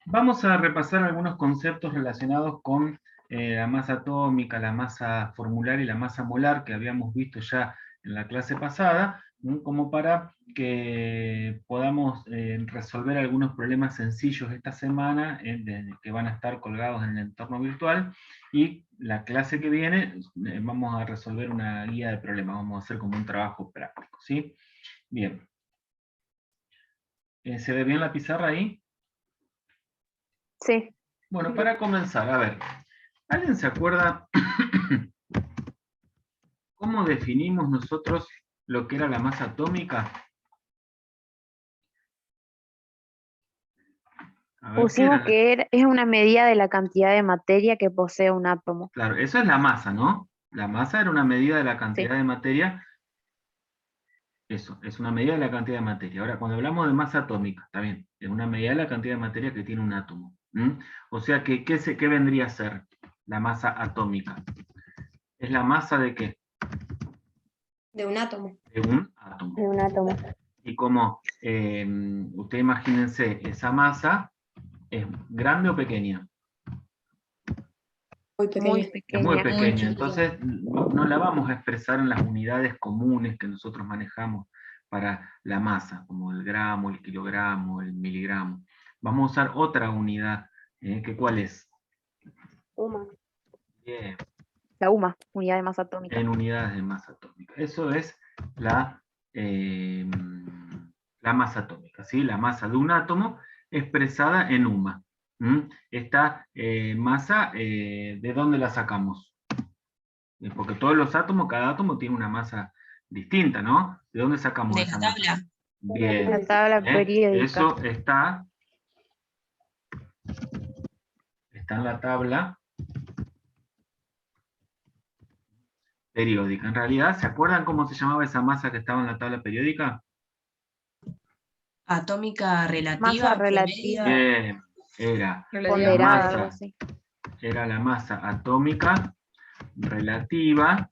Vamos a repasar algunos conceptos relacionados con la masa atómica, la masa formular y la masa molar que habíamos visto ya en la clase pasada, como para que podamos resolver algunos problemas sencillos esta semana que van a estar colgados en el entorno virtual, y la clase que viene vamos a resolver una guía de problemas, vamos a hacer como un trabajo práctico, ¿sí? Bien. ¿Se ve bien la pizarra ahí? Sí. Bueno, para comenzar, a ver, ¿alguien se acuerda cómo definimos nosotros lo que era la masa atómica? A ver, ¿qué Pusimos era? que es una medida de la cantidad de materia que posee un átomo. Claro, eso es la masa, ¿no? La masa era una medida de la Sí. cantidad de materia. Eso, es una medida de la cantidad de materia. Ahora, cuando hablamos de masa atómica, está bien, es una medida de la cantidad de materia que tiene un átomo. O sea, ¿qué vendría a ser la masa atómica? ¿Es la masa de qué? De un átomo. De un átomo. De un átomo. Y como ustedes imagínense, esa masa es grande o pequeña. Muy Muy pequeña. Es muy pequeña. pequeña, entonces no la vamos a expresar en las unidades comunes que nosotros manejamos para la masa, como el gramo, el kilogramo, el miligramo. Vamos a usar otra unidad, que ¿cuál es? UMA. Bien, La UMA, unidad de masa atómica. en unidades de masa atómica. Eso es la, eh, la masa atómica, ¿sí? La masa de un átomo expresada en UMA. Esta masa, ¿de dónde la sacamos? Porque todos los átomos, cada átomo tiene una masa distinta, ¿no? ¿De dónde sacamos De esa la masa? tabla. Bien. La tabla periódica. Eso está en la tabla periódica. En realidad, ¿se acuerdan cómo se llamaba esa masa que estaba en la tabla periódica? Atómica relativa. Masa relativa. Bien, era la Ponderada, algo masa, así. era la masa atómica relativa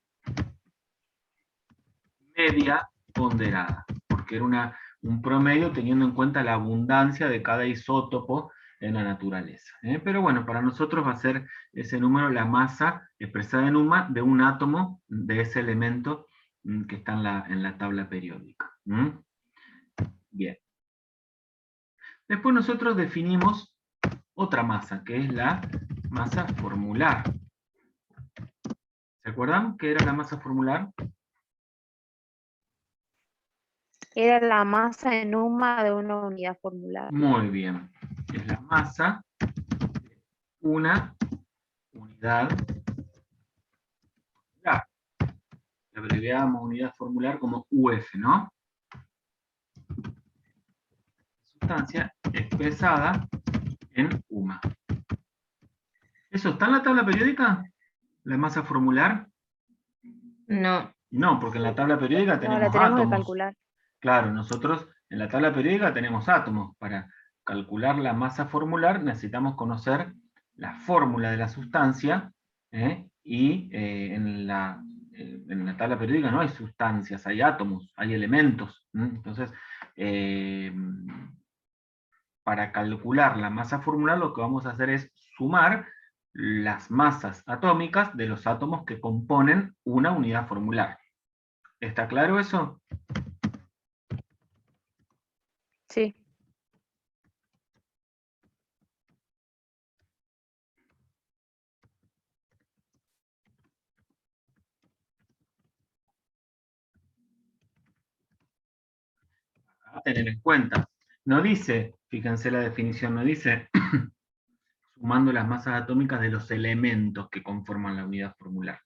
media ponderada, porque era un promedio teniendo en cuenta la abundancia de cada isótopo en la naturaleza. Pero bueno, para nosotros va a ser ese número la masa expresada en UMA de un átomo de ese elemento que está en la tabla periódica. Bien. Después nosotros definimos otra masa, que es la masa formular. ¿Se acuerdan qué era la masa formular? Era la masa en UMA de una unidad formular. Muy bien. Es la masa de una unidad formular. La abreviamos unidad formular como UF, ¿no? Sustancia expresada en UMA. ¿Eso está en la tabla periódica? ¿La masa formular? No. No, porque en la tabla periódica No, tenemos la tenemos que átomos. calcular. Claro, nosotros en la tabla periódica tenemos átomos. Para calcular la masa formular necesitamos conocer la fórmula de la sustancia, y en la tabla periódica no hay sustancias, hay átomos, hay elementos. Entonces, para calcular la masa formular lo que vamos a hacer es sumar las masas atómicas de los átomos que componen una unidad formular. ¿Está claro eso? Sí. A tener en cuenta. No dice, fíjense la definición, no dice sumando las masas atómicas de los elementos que conforman la unidad formular.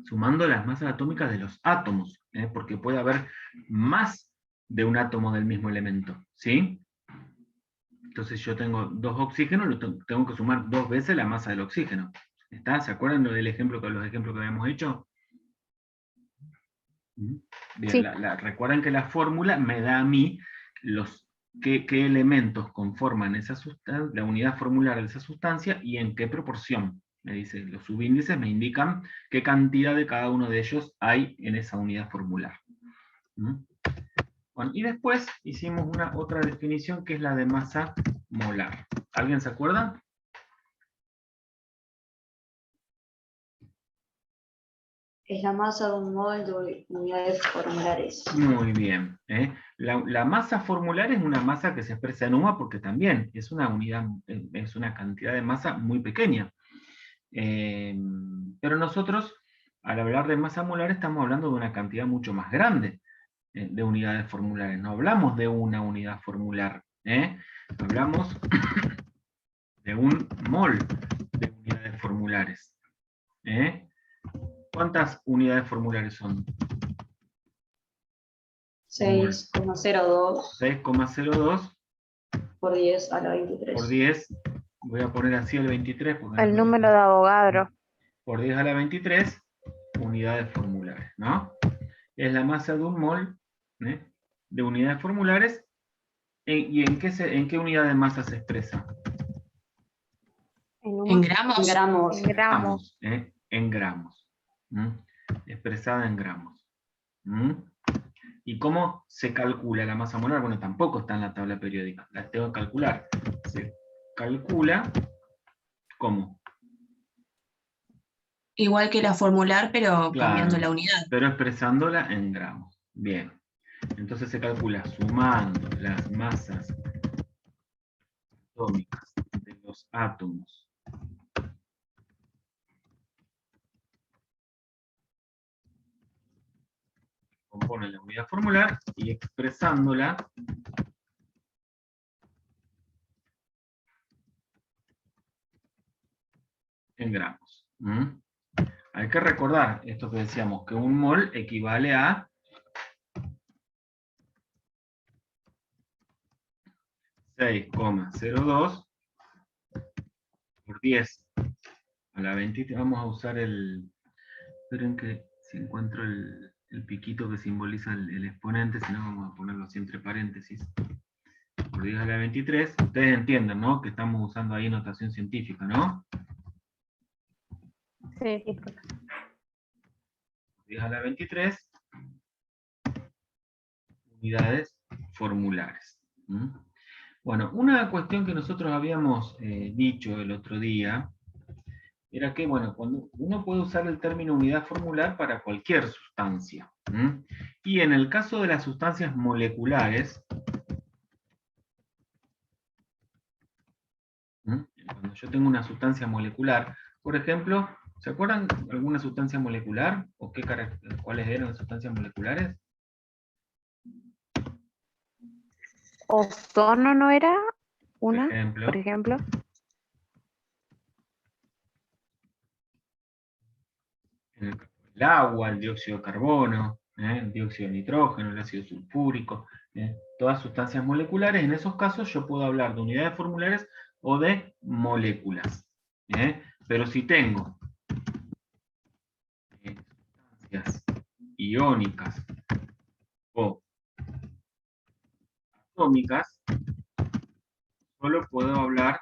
Sumando las masas atómicas de los átomos, porque puede haber más de un átomo del mismo elemento, ¿sí? Entonces yo tengo 2 oxígenos, tengo que sumar 2 veces la masa del oxígeno. ¿Está? ¿Se acuerdan los ejemplos que habíamos hecho? Bien, Sí. recuerden que la fórmula me da a mí qué elementos conforman esa sustancia, la unidad formular de esa sustancia y en qué proporción. Me dice, los subíndices me indican qué cantidad de cada uno de ellos hay en esa unidad formular. Bueno, y después hicimos otra definición que es la de masa molar. ¿Alguien se acuerda? Es la masa de un mol de unidades formulares. Muy bien. La masa formular es una masa que se expresa en UMA porque también es una unidad, es una cantidad de masa muy pequeña. Pero nosotros, al hablar de masa molar, estamos hablando de una cantidad mucho más grande de unidades formulares. No hablamos de una unidad formular. Hablamos de un mol de unidades formulares. ¿Cuántas unidades formulares son? 6,02 6,02 por 10 a la 23. por 10, voy a poner así el 23. Porque El número de Avogadro. por 10 a la 23 unidades formulares, ¿no? Es la masa de un mol de unidades formulares. ¿Y en qué unidad de masa se expresa? ¿En gramos? En gramos. En gramos. En gramos. Expresada en gramos. ¿Y cómo se calcula la masa molar? Bueno, tampoco está en la tabla periódica. La tengo que calcular. Se calcula, ¿cómo? Igual que la formular, pero Claro, cambiando la unidad. pero expresándola en gramos. Bien. Entonces se calcula sumando las masas atómicas de los átomos que componen la unidad formular y expresándola en gramos. Hay que recordar esto que decíamos, que un mol equivale a 6,02 por 10 a la 23. Vamos a usar esperen que si encuentro el piquito que simboliza el exponente, si no vamos a ponerlo así entre paréntesis. Por 10 a la 23, ustedes entienden, ¿no? Que estamos usando ahí notación científica, ¿no? Sí. 10 a la 23 unidades formulares. Bueno, una cuestión que nosotros habíamos dicho el otro día era que, bueno, cuando uno puede usar el término unidad formular para cualquier sustancia. Y en el caso de las sustancias moleculares, cuando yo tengo una sustancia molecular, por ejemplo, ¿se acuerdan de alguna sustancia molecular? ¿O cuáles eran las sustancias moleculares? Ozono no era una, Ejemplo. por ejemplo. El agua, el dióxido de carbono, el dióxido de nitrógeno, el ácido sulfúrico, todas sustancias moleculares. En esos casos yo puedo hablar de unidades formulares o de moléculas. Pero si tengo sustancias iónicas o atómicas, solo puedo hablar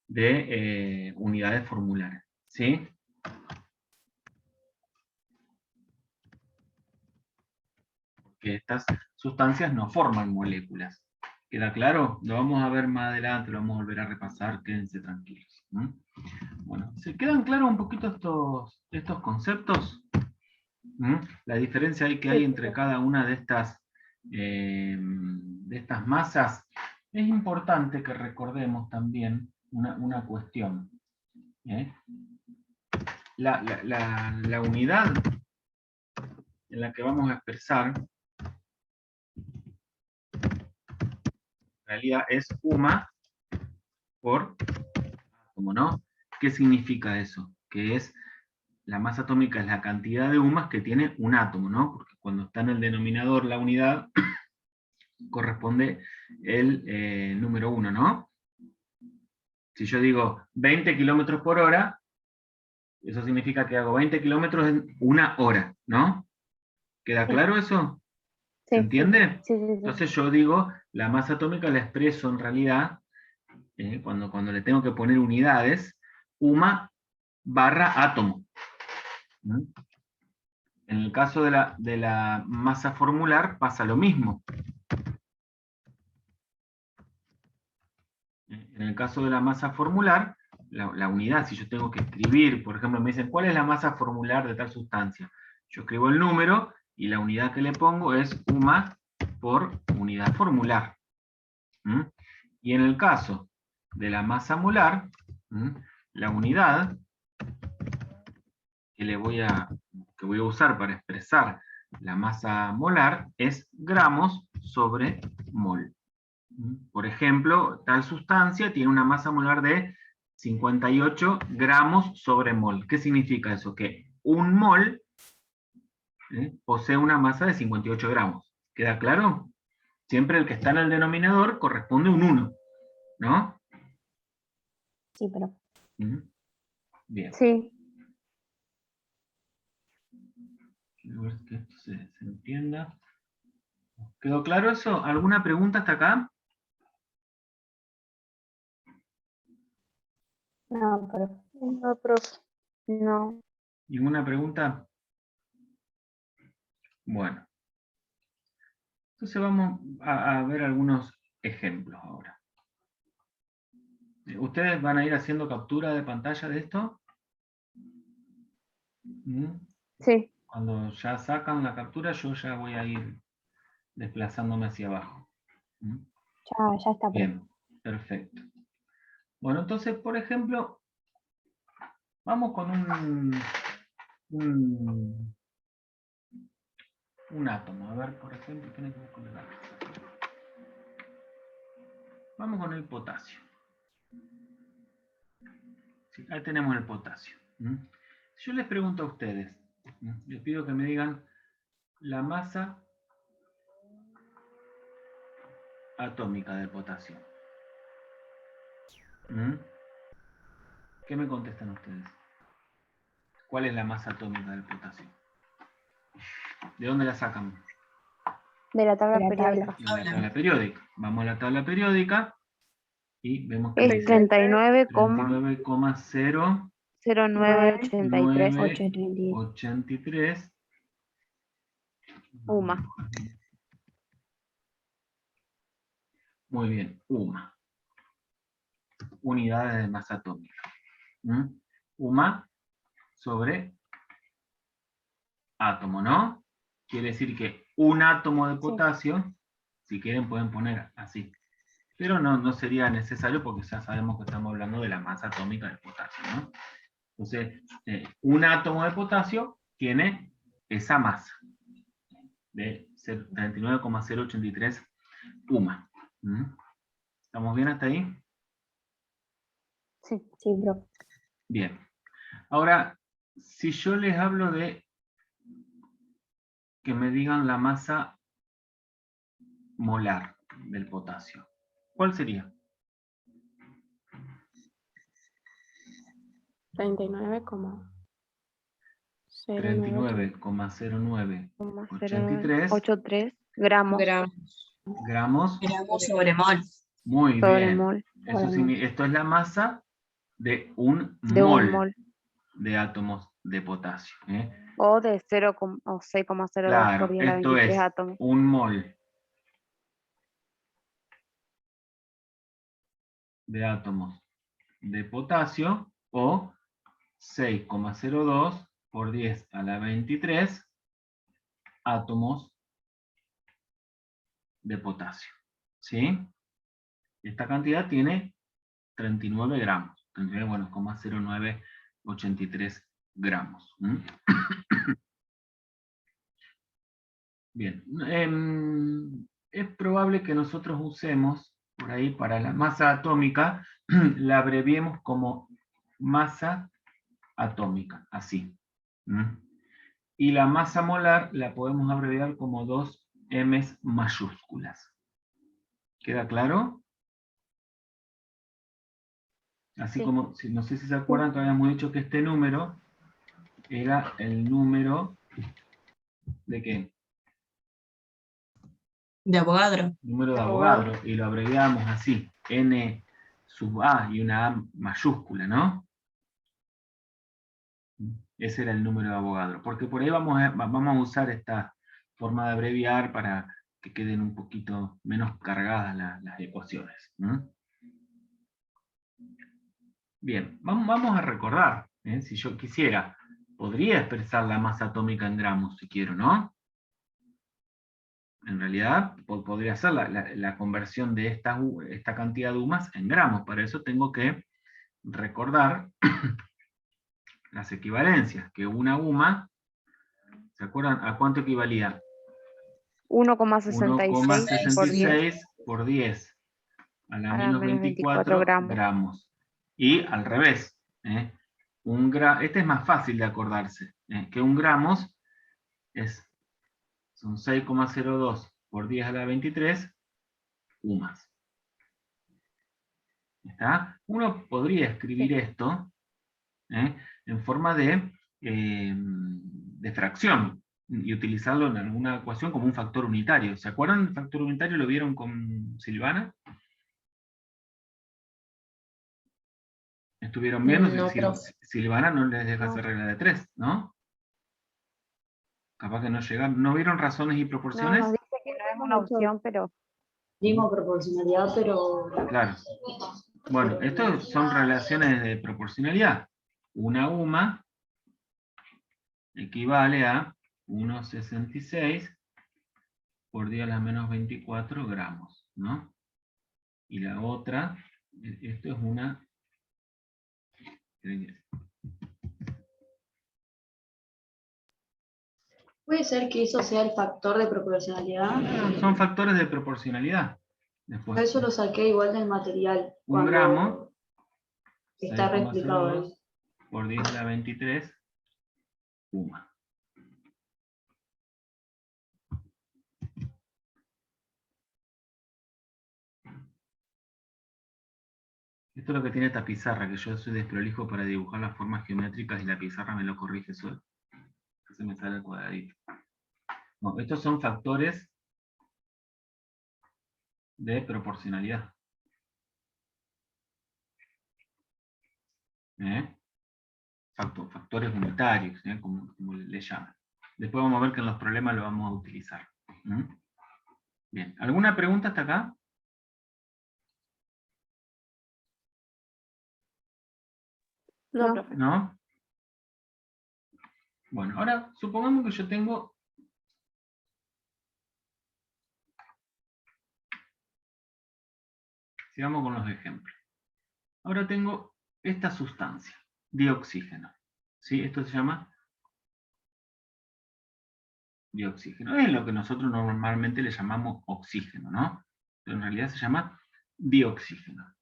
de unidades formulares. ¿Sí? Porque estas sustancias no forman moléculas. ¿Queda claro? Lo vamos a ver más adelante, lo vamos a volver a repasar, quédense tranquilos. Bueno, ¿se quedan claros un poquito estos conceptos? La diferencia que hay entre cada una de estas masas. Es importante que recordemos también una cuestión. La unidad en la que vamos a expresar en realidad es UMA por átomo, ¿no? ¿Qué significa eso? Que es la masa atómica es la cantidad de UMAs que tiene un átomo, ¿no? Porque cuando está en el denominador la unidad, corresponde el número 1, ¿no? Si yo digo 20 kilómetros por hora, eso significa que hago 20 kilómetros en una hora, ¿no? ¿Queda claro eso? ¿Se entiende? Sí. Entonces yo digo, la masa atómica la expreso en realidad, cuando le tengo que poner unidades, UMA barra átomo. En el caso de la masa formular pasa lo mismo. En el caso de la masa formular, la unidad, si yo tengo que escribir, por ejemplo, me dicen, ¿cuál es la masa formular de tal sustancia? Yo escribo el número y la unidad que le pongo es UMA por unidad formular. Y en el caso de la masa molar, la unidad que voy a usar para expresar la masa molar es gramos sobre mol. Por ejemplo, tal sustancia tiene una masa molar de 58 gramos sobre mol. ¿Qué significa eso? Que un mol posee una masa de 58 gramos. ¿Queda claro? Siempre el que está en el denominador corresponde a un 1, ¿no? Sí, pero. Bien. Sí. Quiero ver que esto se entienda. ¿Quedó claro eso? ¿Alguna pregunta hasta acá? No, pero. No, profe. No. ¿Ninguna pregunta? Bueno. Entonces vamos a ver algunos ejemplos ahora. ¿Ustedes van a ir haciendo captura de pantalla de esto? Sí. Cuando ya sacan la captura, yo ya voy a ir desplazándome hacia abajo. Ya está. Bien, perfecto. Bueno, entonces, por ejemplo, vamos con un átomo. A ver, por ejemplo, ¿qué tenemos con el átomo? Vamos con el potasio. Sí, ahí tenemos el potasio. Yo les pregunto a ustedes, les pido que me digan la masa atómica del potasio. ¿Qué me contestan ustedes? ¿Cuál es la masa atómica del potasio? ¿De dónde la sacan? De la tabla periódica. De la tabla periódica. Vamos a la tabla periódica y vemos que Es dice 39,0983 UMA. Muy bien, UMA. Unidades de masa atómica. UMA sobre átomo, ¿no? Quiere decir que un átomo de potasio, si quieren pueden poner así. Pero no sería necesario porque ya sabemos que estamos hablando de la masa atómica del potasio, ¿no? Entonces, un átomo de potasio tiene esa masa de 39,083 UMA. ¿Estamos bien hasta ahí? Sí, bro. Bien. Ahora, si yo les hablo de que me digan la masa molar del potasio, ¿cuál sería? 39,0983 gramos. Gramos sobre mol. Muy sobre bien. mol. Esto es la masa de un De mol, un mol. de átomos de potasio. O de 6,02 por Claro, 10 a la esto 23 es átomos. un mol de átomos de potasio o 6,02 por 10 a la 23 átomos de potasio. ¿Sí? Esta cantidad tiene 39 gramos. 39,0983 gramos. Bien. Es probable que nosotros usemos por ahí para la masa atómica, la abreviemos como masa atómica, así. Y la masa molar la podemos abreviar como 2 M's mayúsculas. ¿Queda claro? Así Sí. como, no sé si se acuerdan que habíamos dicho que este número era el número ¿de qué? De Avogadro. Número de Avogadro, y lo abreviamos así, N sub A y una A mayúscula, ¿no? ese era el número de Avogadro. Porque por ahí vamos a usar esta forma de abreviar para que queden un poquito menos cargadas las ecuaciones. Bien, vamos a recordar, si yo quisiera, podría expresar la masa atómica en gramos, si quiero, ¿no? En realidad, podría hacer la conversión de esta cantidad de UMAS en gramos. Para eso tengo que recordar las equivalencias, que una UMA, ¿se acuerdan a cuánto equivalía? 1,66 por 10 1,66 por 10 a la a la menos menos 24 24 gramos. Y al revés, este es más fácil de acordarse, que un gramos son 6,02 por 10 a la 23 UMAS. ¿Está? Uno podría escribir esto en forma de fracción y utilizarlo en alguna ecuación como un factor unitario. ¿Se acuerdan del factor unitario? ¿Lo vieron con Silvana? ¿Estuvieron viendo? No, profe. Silvana no les deja No. hacer regla de 3, ¿no? Capaz que no llegaron. ¿No vieron razones y No, proporciones? nos dice que no es una opción, pero Dimos proporcionalidad, pero Claro. Bueno, estos son relaciones de proporcionalidad. Una UMA equivale a 1,66 por 10 a la menos 24 gramos, ¿no? Y la otra, esto es una... puede ser que eso sea el factor de proporcionalidad. Son factores de proporcionalidad. Yo Después, eso lo saqué igual del material. un cuando gramo, está reexplicado ahí. 6,02 por 10 a la 23 UMA. Esto es lo que tiene esta pizarra, que yo soy desprolijo para dibujar las formas geométricas y la pizarra me lo corrige solo. Entonces me sale el cuadradito. Bueno, estos son factores de proporcionalidad. Factores unitarios, como le llaman. Después vamos a ver que en los problemas lo vamos a utilizar. Bien, ¿alguna pregunta hasta acá? no. ¿No? Bueno, ahora supongamos que yo tengo... Sigamos con los ejemplos. Ahora tengo esta sustancia, dioxígeno. ¿Sí? Esto se llama dioxígeno. Es lo que nosotros normalmente le llamamos oxígeno, ¿no? Pero en realidad se llama dioxígeno.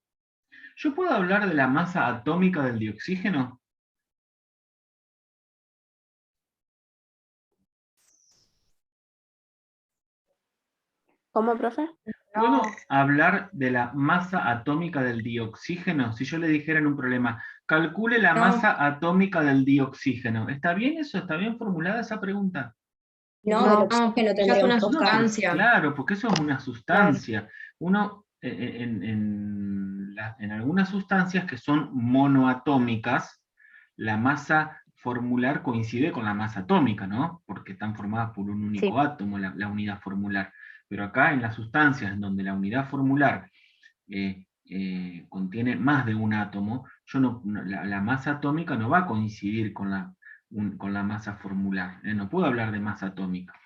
¿Yo puedo hablar de la masa atómica del dioxígeno? ¿Cómo, profe? ¿Puedo hablar de la masa atómica del dioxígeno? Si yo le dijera en un problema, calcule la No. masa atómica del dioxígeno. ¿Está bien eso? ¿Está bien formulada esa pregunta? No, No, que no ya tendría es una un No, claro, porque eso es una sustancia. Uno, en algunas sustancias que son monoatómicas, la masa formular coincide con la masa atómica, ¿no? Porque están formadas por un único átomo, la unidad formular. Pero acá en las sustancias en donde la unidad formular contiene más de un átomo, la masa atómica no va a coincidir con la masa formular. No puedo hablar de masa atómica.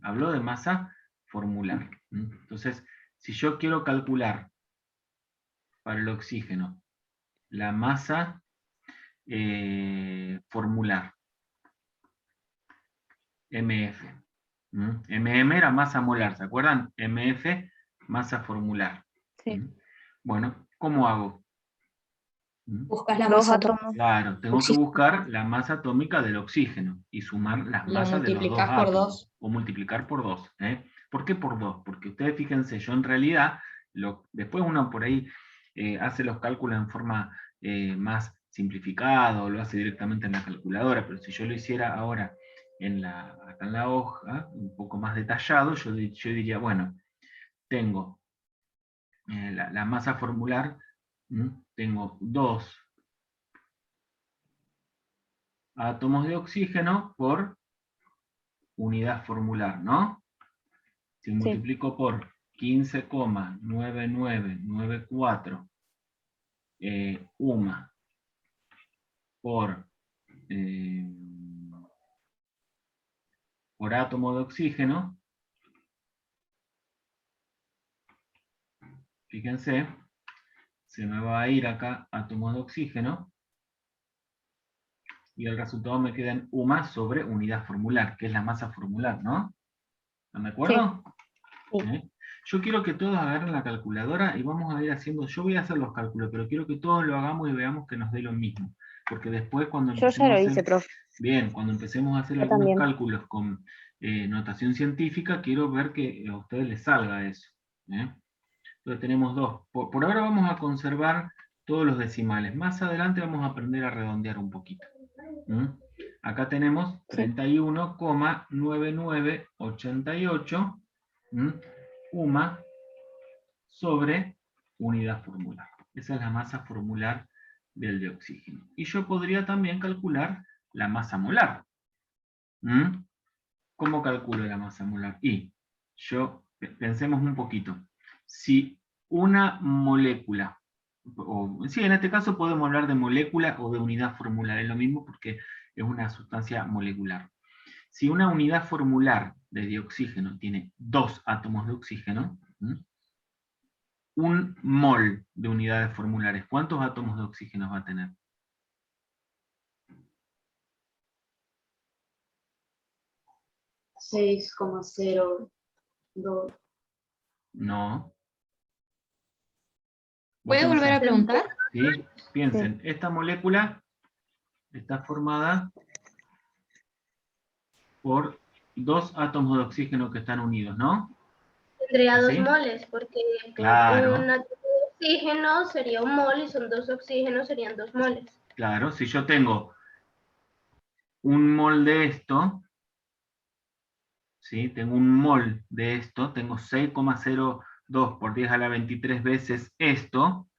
Hablo de masa formular. Entonces, si yo quiero calcular para el oxígeno la masa formular, MF. MM era masa molar, ¿se acuerdan? MF, masa formular. Sí. Bueno, ¿cómo hago? Buscas la Dos masa átomos. Claro, tengo que buscar la masa atómica del oxígeno y sumar las La masas de los dos multiplicás por átomos. 2. O multiplicar por 2. ¿Por qué por 2? Porque ustedes fíjense, yo en realidad, después uno por ahí hace los cálculos en forma más simplificada o lo hace directamente en la calculadora, pero si yo lo hiciera ahora acá en la hoja, un poco más detallado, yo diría, bueno, tengo la masa formular, tengo 2 átomos de oxígeno por unidad formular, ¿no? Si multiplico por 15,9994 UMA por átomo de oxígeno, fíjense, se me va a ir acá átomos de oxígeno, y el resultado me queda en UMA sobre unidad formular, que es la masa formular, ¿no? ¿Están de acuerdo? Sí. Yo quiero que todos agarren la calculadora y vamos a ir haciendo, yo voy a hacer los cálculos, pero quiero que todos lo hagamos y veamos que nos dé lo mismo. Porque después cuando Yo ya lo empecemos a hice, hacer, profe. bien, cuando empecemos a hacer Yo algunos también. cálculos con notación científica, quiero ver que a ustedes les salga eso. Entonces tenemos dos. Por ahora vamos a conservar todos los decimales. Más adelante vamos a aprender a redondear un poquito. Acá tenemos 31,9988 UMA sobre unidad formular. Esa es la masa formular del de oxígeno. Y yo podría también calcular la masa molar. ¿Cómo calculo la masa molar? Y pensemos un poquito. Si una molécula, sí, en este caso podemos hablar de molécula o de unidad formular, es lo mismo porque es una sustancia molecular. Si una unidad formular de dioxígeno tiene 2 átomos de oxígeno, un mol de unidades formulares, ¿cuántos átomos de oxígeno va a tener? $6,02. No. ¿Puede volver a preguntar? ¿Sí? Piensen, esta molécula está formada por 2 átomos de oxígeno que están unidos, ¿no? Tendría ¿Así? 2 moles, porque Claro. un átomo de oxígeno sería un mol y son 2 oxígenos, serían 2 moles. Claro, si yo tengo un mol de esto, ¿sí? Tengo un mol de esto, tengo 6,02 por 10 a la 23 veces esto,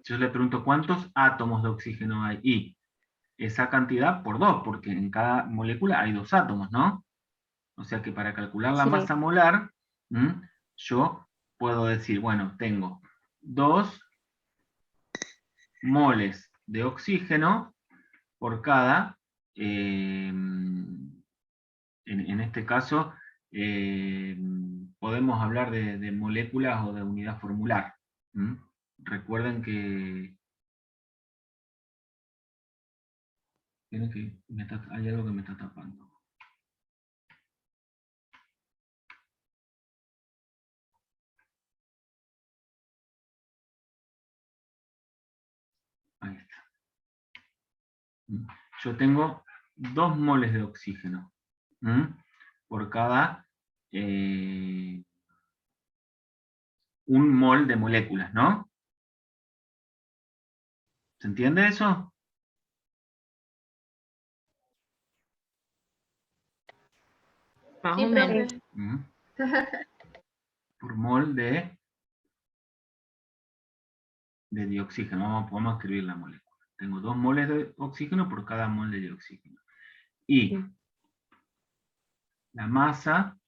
yo le pregunto ¿cuántos átomos de oxígeno hay? Y esa cantidad por 2, porque en cada molécula hay 2 átomos, ¿no? O sea que para calcular la masa molar, yo puedo decir, bueno, tengo 2 moles de oxígeno por cada, en este caso, podemos hablar de moléculas o de unidad formular. Recuerden que hay algo que me está tapando. Ahí está. Yo tengo 2 moles de oxígeno por cada un mol de moléculas, ¿no? ¿Se entiende eso? Más Sí, o menos. profe. Por mol de dioxígeno. Vamos a escribir la molécula. Tengo 2 moles de oxígeno por cada mol de dioxígeno. Y la masa,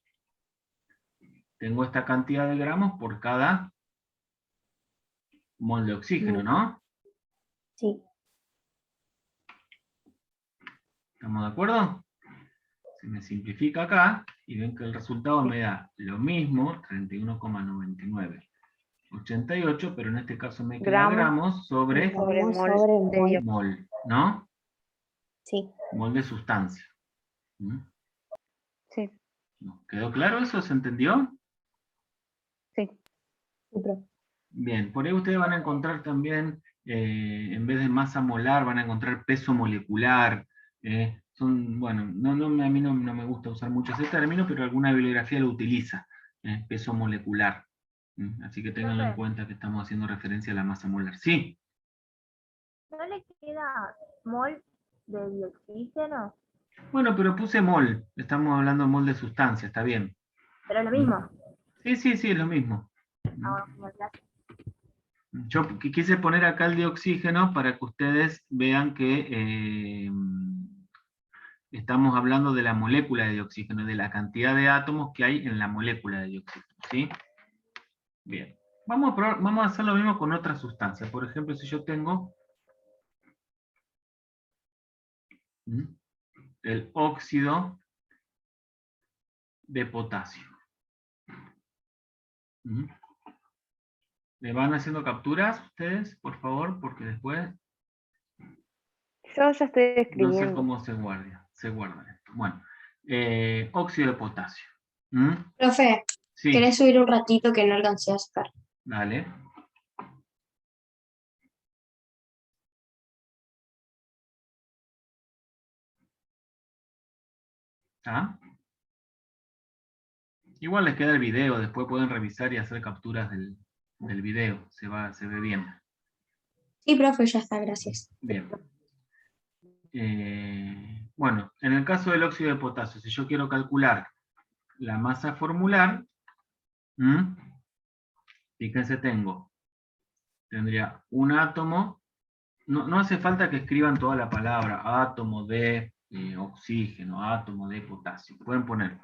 tengo esta cantidad de gramos por cada mol de oxígeno, ¿no? Sí. ¿Estamos de acuerdo? Se me simplifica acá y ven que el resultado me da lo mismo, 31,9988, pero en este caso me queda gramos sobre mol, ¿no? Sí. Mol de sustancia. Sí. ¿Quedó claro eso? ¿Se entendió? Sí. Bien, por ahí ustedes van a encontrar también, en vez de masa molar, van a encontrar peso molecular. Bueno, a mí no me gusta usar mucho ese término, pero alguna bibliografía lo utiliza, peso molecular. Así que tenganlo en cuenta que estamos haciendo referencia a la masa molar. Sí. ¿No le queda mol de dioxígeno? Bueno, pero puse mol, estamos hablando de mol de sustancia, está bien. Pero es lo mismo. Sí, es lo mismo. Yo quise poner acá el de oxígeno para que ustedes vean que estamos hablando de la molécula de dioxígeno, de la cantidad de átomos que hay en la molécula de dioxígeno, ¿sí? Bien. Vamos a hacer lo mismo con otra sustancia. Por ejemplo, si yo tengo el óxido de potasio. ¿Le van haciendo capturas ustedes, por favor? Porque después Yo ya estoy no sé escribiendo. cómo se guarda esto. Bueno, óxido de potasio. Profe, Sí, ¿querés subir un ratito que no alcancé a sacar? dale. ¿Ah? Igual les queda el video, después pueden revisar y hacer capturas del video, se ve bien. Sí, profe, ya está, gracias. Bien. Bueno, en el caso del óxido de potasio, si yo quiero calcular la masa formular, fíjense, tendría un átomo, no hace falta que escriban toda la palabra, átomo de oxígeno, átomo de potasio, pueden poner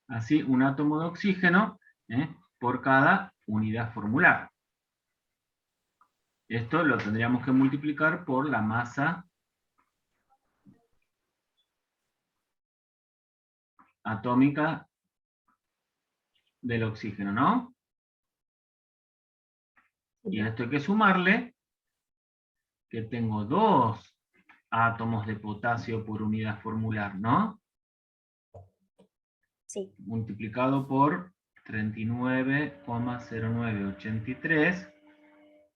así un átomo de oxígeno por cada unidad formular. Esto lo tendríamos que multiplicar por la masa atómica del oxígeno, ¿no? Y a esto hay que sumarle que tengo 2 átomos de potasio por unidad formular, ¿no? Sí. Multiplicado por 39,0983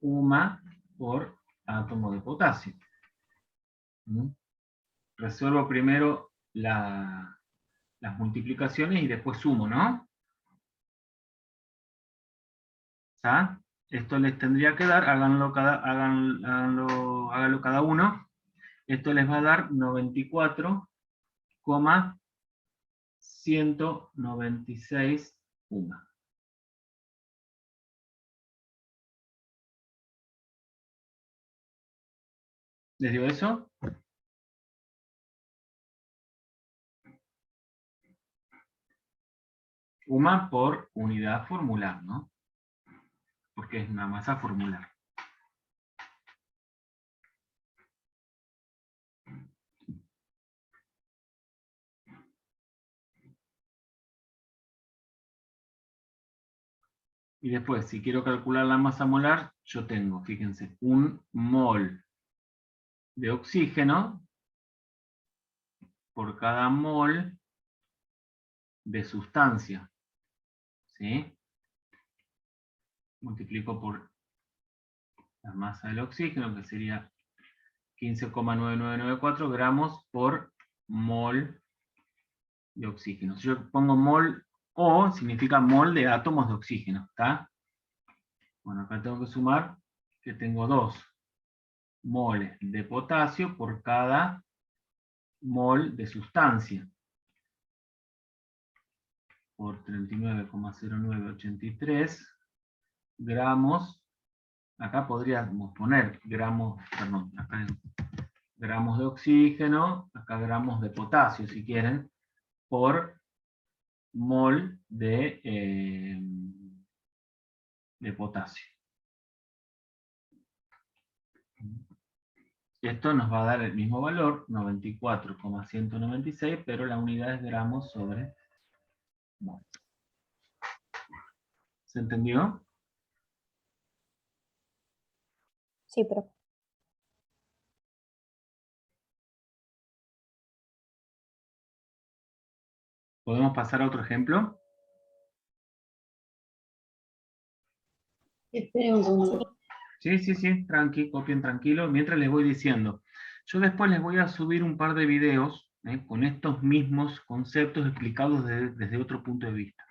UMA por átomo de potasio. Resuelvo primero las multiplicaciones y después sumo, ¿no? ¿Está? Esto les tendría que dar, háganlo cada uno, esto les va a dar 94,196 UMA. ¿Les dio eso? UMA por unidad formular, ¿no? Porque es una masa formular. Y después, si quiero calcular la masa molar, yo tengo, fíjense, un mol de oxígeno por cada mol de sustancia. ¿Sí? Multiplico por la masa del oxígeno, que sería 15,9994 gramos por mol de oxígeno. Si yo pongo mol O, significa mol de átomos de oxígeno, ¿está? Bueno, acá tengo que sumar que tengo 2 moles de potasio por cada mol de sustancia. Por 39,0983 gramos, acá podríamos poner gramos, perdón, acá gramos de oxígeno, acá gramos de potasio, si quieren, por mol de potasio. Esto nos va a dar el mismo valor, 94,196, pero la unidad es gramos sobre mol. ¿Se entendió? Sí, profe. ¿Podemos pasar a otro ejemplo? Espera un segundo. Sí, tranqui, copien tranquilo, mientras les voy diciendo. Yo después les voy a subir un par de videos con estos mismos conceptos explicados desde otro punto de vista.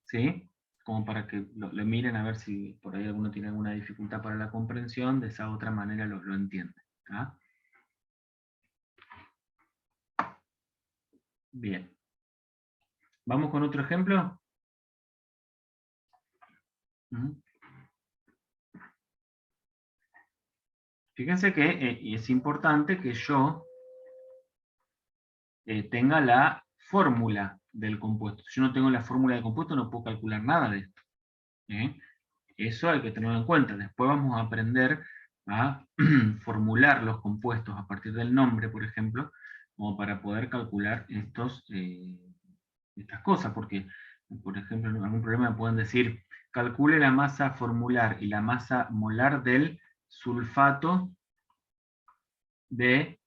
¿Sí? Como para que lo miren a ver si por ahí alguno tiene alguna dificultad para la comprensión, de esa otra manera lo entiende. ¿Ah? Bien. ¿Vamos con otro ejemplo? Fíjense que es importante que yo tenga la fórmula del compuesto. Si yo no tengo la fórmula del compuesto, no puedo calcular nada de esto. Eso hay que tenerlo en cuenta. Después vamos a aprender a formular los compuestos a partir del nombre, por ejemplo, como para poder calcular estas cosas, porque, por ejemplo, en algún problema me pueden decir, calcule la masa formular y la masa molar del sulfato de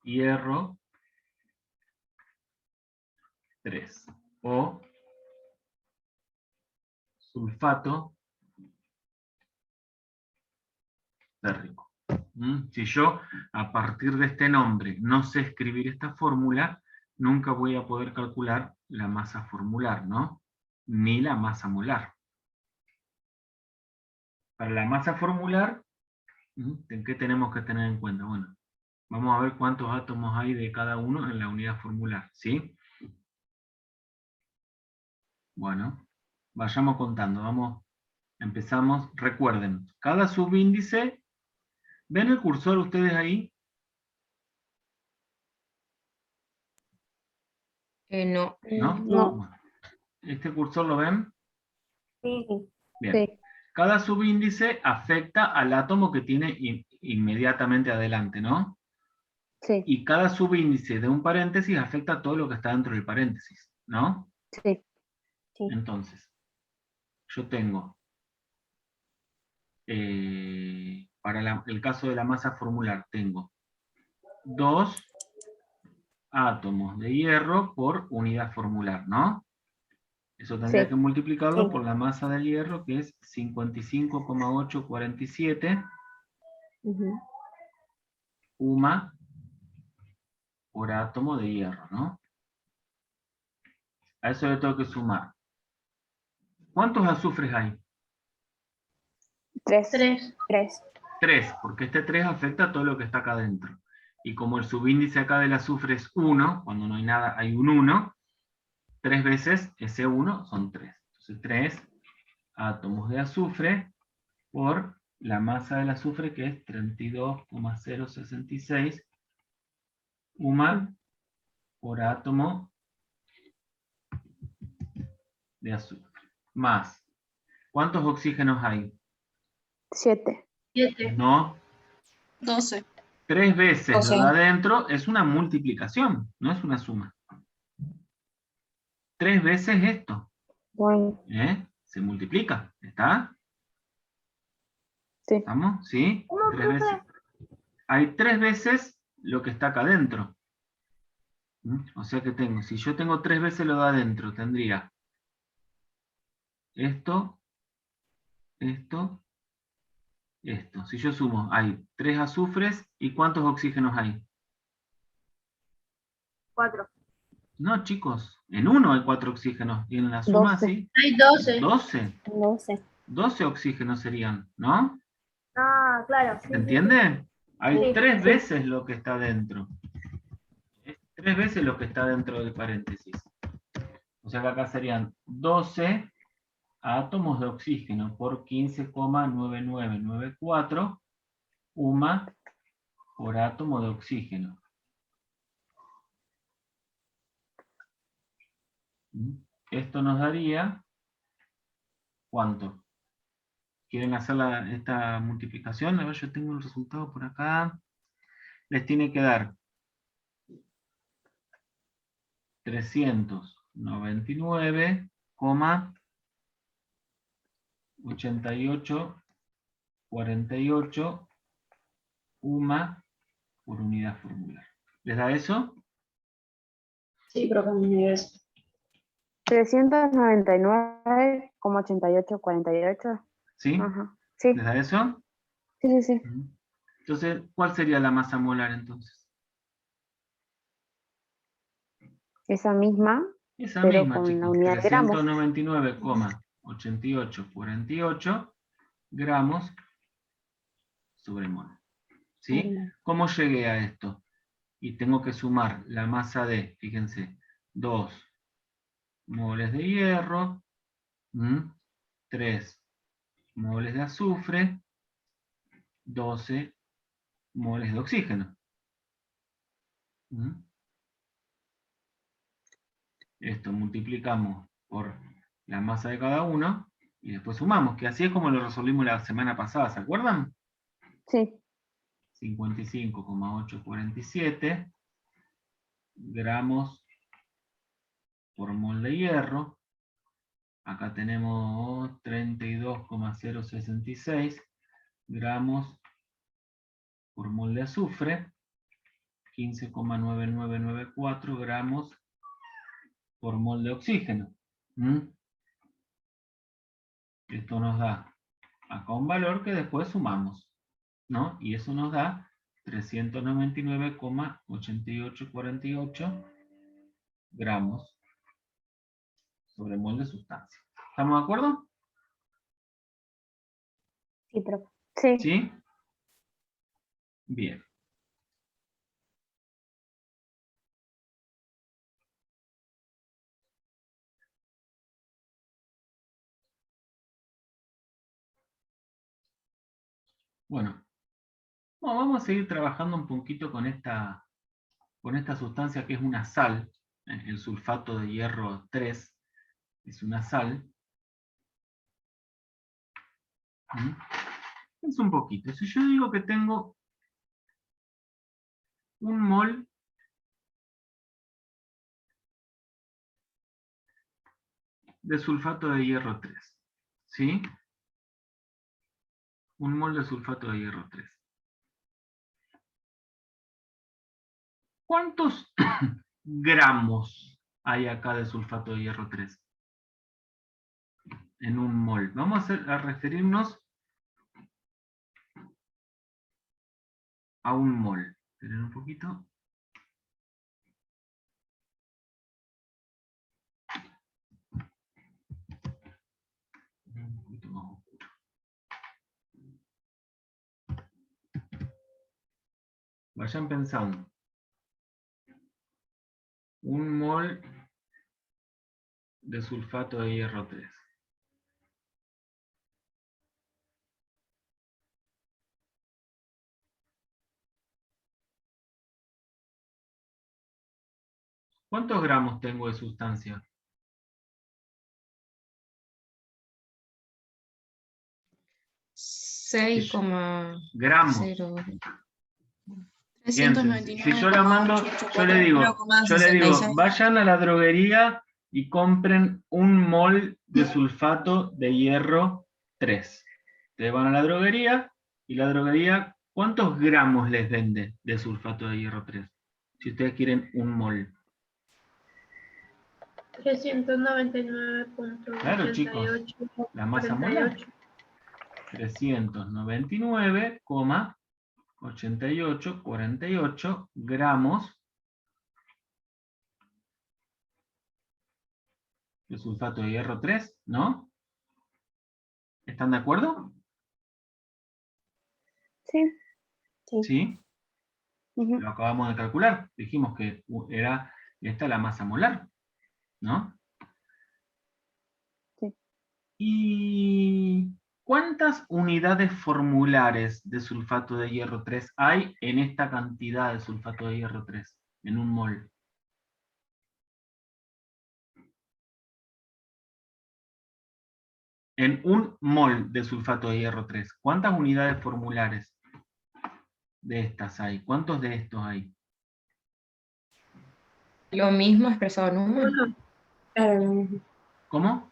hierro 3, o sulfato férrico. Si yo, a partir de este nombre, no sé escribir esta fórmula, nunca voy a poder calcular la masa formular, ¿no? Ni la masa molar. Para la masa formular, ¿qué tenemos que tener en cuenta? Bueno, vamos a ver cuántos átomos hay de cada uno en la unidad formular, ¿sí? Bueno, vayamos contando, empezamos. Recuerden, cada subíndice, ¿ven el cursor ustedes ahí? No. ¿No? No. Bueno, ¿este cursor lo ven? Sí. Bien. Sí. Cada subíndice afecta al átomo que tiene inmediatamente adelante, ¿no? Sí. Y cada subíndice de un paréntesis afecta a todo lo que está dentro del paréntesis, ¿no? Sí. Sí. Entonces, yo tengo, para el caso de la masa formular, tengo 2 átomos de hierro por unidad formular, ¿no? Eso tendría Sí. que multiplicarlo Sí. por la masa del hierro, que es 55,847 Ujú. UMA por átomo de hierro, ¿no? A eso le tengo que sumar. ¿Cuántos azufres hay? 3. 3. 3. 3, porque este 3 afecta a todo lo que está acá adentro. Y como el subíndice acá del azufre es 1, cuando no hay nada hay un 1, 3 veces ese 1 son 3. Entonces 3 átomos de azufre por la masa del azufre, que es 32,066 UMA por átomo de azufre. Más, ¿cuántos oxígenos hay? 7. 7. No, 12. 3 veces O sea, lo de adentro es una multiplicación, no es una suma. 3 veces esto, Bueno. se multiplica, ¿está? Sí. ¿Estamos? ¿Sí? ¿Cómo, 3 veces. profe? Hay 3 veces lo que está acá adentro. O sea que tengo, si yo tengo 3 veces lo de adentro, tendría esto, esto, esto. Si yo sumo, hay 3 azufres, ¿y cuántos oxígenos hay? 4. No, chicos, en uno hay 4 oxígenos, y en la suma 12. sí, Hay 12. 12. 12. 12 oxígenos serían, ¿no? Ah, claro. ¿Se entiende? Hay Sí. 3 Sí. veces lo que está dentro. Es 3 veces lo que está dentro del paréntesis. O sea que acá serían 12 átomos de oxígeno por 15,9994 UMA por átomo de oxígeno. Esto nos daría, ¿cuánto? ¿Quieren hacer esta multiplicación? A ver, yo tengo el resultado por acá. Les tiene que dar 399,8848 UMA por unidad formular. ¿Les da eso? Sí, profe, me es. 399,8848. ¿Sí? Ajá. Sí. ¿Les da eso? Sí, sí, sí. Entonces, ¿cuál sería la masa molar entonces? Esa misma, Esa pero misma, con la chicos, unidad de gramos. 399,8848 gramos sobre mol. ¿Sí? ¿Cómo llegué a esto? Y tengo que sumar la masa de, fíjense, 2 moles de hierro, 3 moles de azufre, 12 moles de oxígeno. Esto multiplicamos por la masa de cada uno y después sumamos, que así es como lo resolvimos la semana pasada, ¿se acuerdan? Sí. 55,847 gramos por mol de hierro. Acá tenemos 32,066 gramos por mol de azufre. 15,9994 gramos por mol de oxígeno. Esto nos da acá un valor que después sumamos, ¿no? Y eso nos da 399,8848 gramos sobre mol de sustancia. ¿Estamos de acuerdo? Sí, profe. Sí. ¿Sí? Bien. Bueno, vamos a seguir trabajando un poquito con esta sustancia que es una sal, el sulfato de hierro 3, es una sal. Es un poquito. Si yo digo que tengo un mol de sulfato de hierro 3, ¿sí? Un mol de sulfato de hierro 3. ¿Cuántos gramos hay acá de sulfato de hierro 3? En un mol. Vamos a referirnos a un mol. Esperen un poquito. Un poquito más oscuro. Vayan pensando. Un mol de sulfato de hierro 3. ¿Cuántos gramos tengo de sustancia? 6,0. Gramos. 399,884,66. Si yo la mando, yo le digo, vayan a la droguería y compren un mol de sulfato de hierro 3. Ustedes van a la droguería y la droguería, ¿cuántos gramos les vende de sulfato de hierro 3? Si ustedes quieren un mol. 399,88. Claro, chicos, la masa molar. 399,8848 gramos de sulfato de hierro 3, ¿no? ¿Están de acuerdo? Sí. ¿Sí? Ujú. Lo acabamos de calcular. Dijimos que era esta la masa molar, ¿no? Sí. ¿Y cuántas unidades formulares de sulfato de hierro 3 hay en esta cantidad de sulfato de hierro 3? En un mol. En un mol de sulfato de hierro 3, ¿cuántas unidades formulares de estas hay? ¿Cuántos de estos hay? Lo mismo expresado en número. ¿Cómo?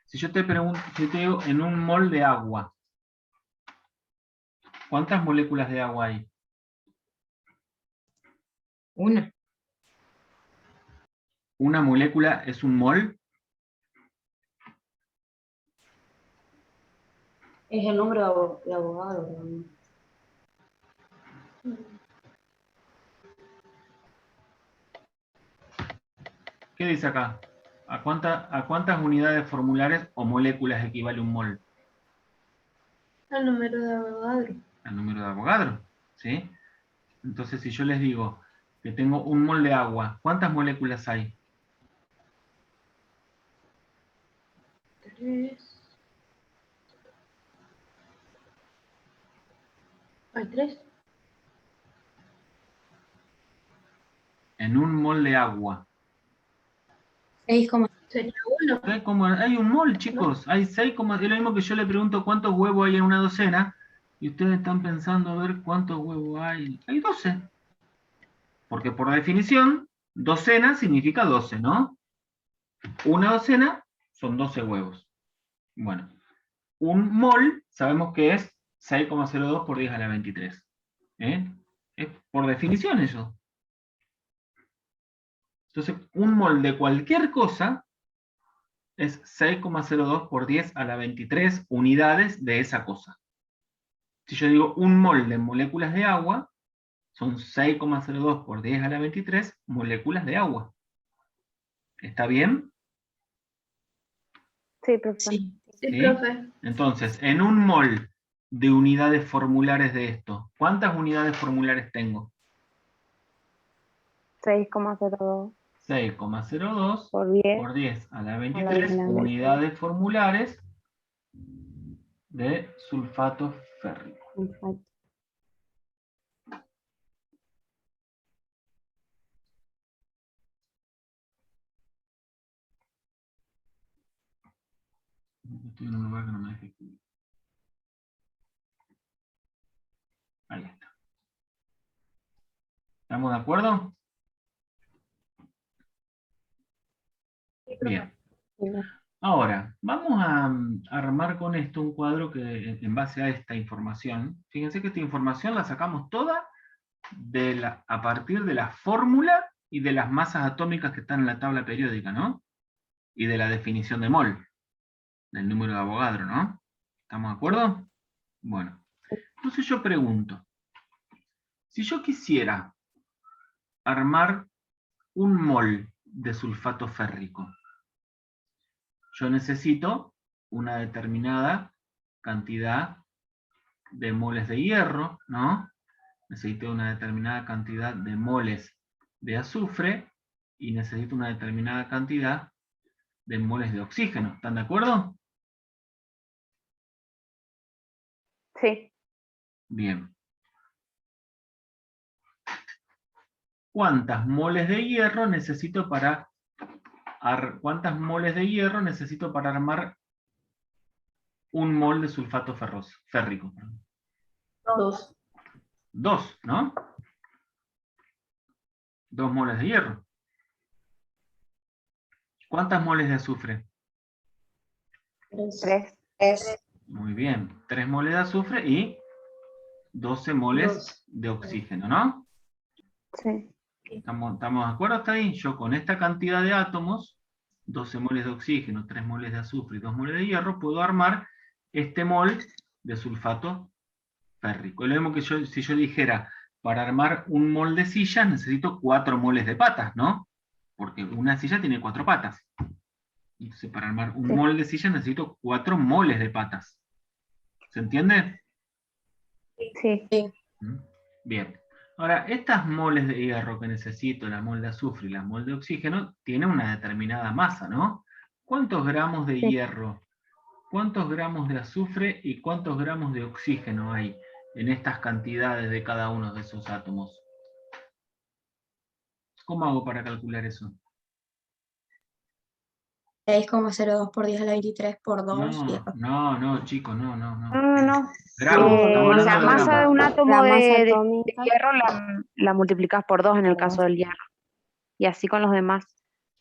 Si yo te pregunto, si te digo en un mol de agua, ¿cuántas moléculas de agua hay? Una. ¿Una molécula es un mol? Es el número de Avogadro. ¿Qué dice acá? ¿A cuántas unidades formulares o moléculas equivale un mol? Al número de Avogadro. Al número de Avogadro, ¿sí? Entonces, si yo les digo que tengo un mol de agua, ¿cuántas moléculas hay? 3. Hay 3. En un mol de agua. 6, Sería 1. Hay un mol, chicos. Hay 6, es lo mismo que yo le pregunto cuántos huevos hay en una docena. Y ustedes están pensando a ver cuántos huevos hay. Hay 12. Porque por definición, docena significa 12, ¿no? Una docena son 12 huevos. Bueno, un mol sabemos que es 6,02 por 10 a la 23. ¿Eh? Es por definición eso. Entonces, un mol de cualquier cosa es 6,02 por 10 a la 23 unidades de esa cosa. Si yo digo un mol de moléculas de agua, son 6,02 por 10 a la 23 moléculas de agua. ¿Está bien? Sí, profesor. Sí. Sí, ¿Sí? profe. Entonces, en un mol de unidades formulares de esto, ¿cuántas unidades formulares tengo? 6,02 6,02 por 10. por 10 a la 23 23. unidades formulares de sulfato férrico. Estoy en un lugar que no me deja escribir. Ahí está. ¿Estamos de acuerdo? Bien. Ahora, vamos a armar con esto un cuadro que en base a esta información, fíjense que esta información la sacamos toda a partir de la fórmula y de las masas atómicas que están en la tabla periódica, ¿no? Y de la definición de mol, del número de Avogadro, ¿no? ¿Estamos de acuerdo? Bueno, entonces yo pregunto, si yo quisiera armar un mol de sulfato férrico, yo necesito una determinada cantidad de moles de hierro, ¿no? Necesito una determinada cantidad de moles de azufre y necesito una determinada cantidad de moles de oxígeno. ¿Están de acuerdo? Sí. Bien. ¿Cuántas moles de hierro necesito para armar un mol de sulfato férrico? 2. 2, ¿no? 2 moles de hierro. ¿Cuántas moles de azufre? 3. Muy bien. 3 moles de azufre y 12 moles 2. de oxígeno, ¿no? Sí. ¿Estamos de acuerdo hasta ahí? Yo con esta cantidad de átomos, 12 moles de oxígeno, 3 moles de azufre y 2 moles de hierro, puedo armar este mol de sulfato férrico. Es lo mismo que si yo dijera, para armar un mol de silla necesito 4 moles de patas, ¿no? Porque una silla tiene 4 patas. Entonces para armar un mol de silla necesito 4 moles de patas. ¿Se entiende? Sí. Bien. Ahora, estas moles de hierro que necesito, la mol de azufre y la mol de oxígeno, tienen una determinada masa, ¿no? ¿Cuántos gramos de hierro, cuántos gramos de azufre y cuántos gramos de oxígeno hay en estas cantidades de cada uno de esos átomos? ¿Cómo hago para calcular eso? 6,02 por 10 a la 23 por 2. No, chicos, no. No. Gramos, estamos hablando La de masa de gramos. un átomo La masa de atómica. hierro la multiplicas por 2 en el La caso masa. del hierro. Y así con los demás.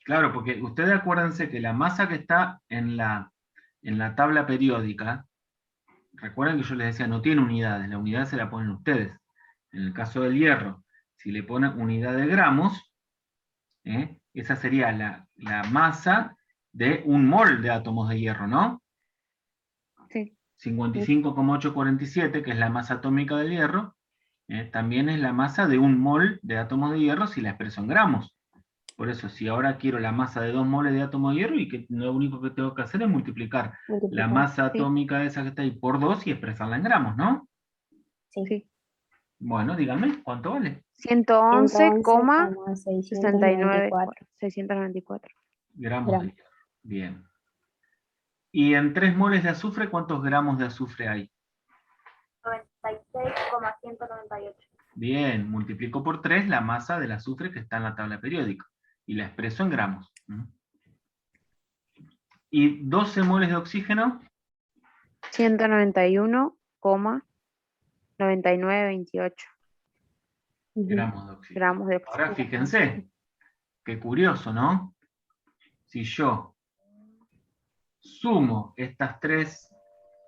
Claro, porque ustedes acuérdense que la masa que está en la tabla periódica, recuerden que yo les decía, no tiene unidades, la unidad se la ponen ustedes. En el caso del hierro, si le ponen unidad de gramos, esa sería la masa de un mol de átomos de hierro, ¿no? Sí. 55,847, que es la masa atómica del hierro, también es la masa de un mol de átomos de hierro si la expreso en gramos. Por eso, si ahora quiero la masa de 2 moles de átomo de hierro, y que lo único que tengo que hacer es multiplicar la masa atómica de esa que está ahí por 2 y expresarla en gramos, ¿no? Sí. Bueno, díganme, ¿cuánto vale? 111,694 694 694 Gramos de hierro. Bien. Y en 3 moles de azufre, ¿cuántos gramos de azufre hay? 96,198. Bien, multiplico por 3 la masa del azufre que está en la tabla periódica. Y la expreso en gramos. ¿Y 12 moles de oxígeno? 191,9928 Gramos de oxígeno. gramos de Ahora oxígeno. fíjense, qué curioso, ¿no? Si yo sumo estas 3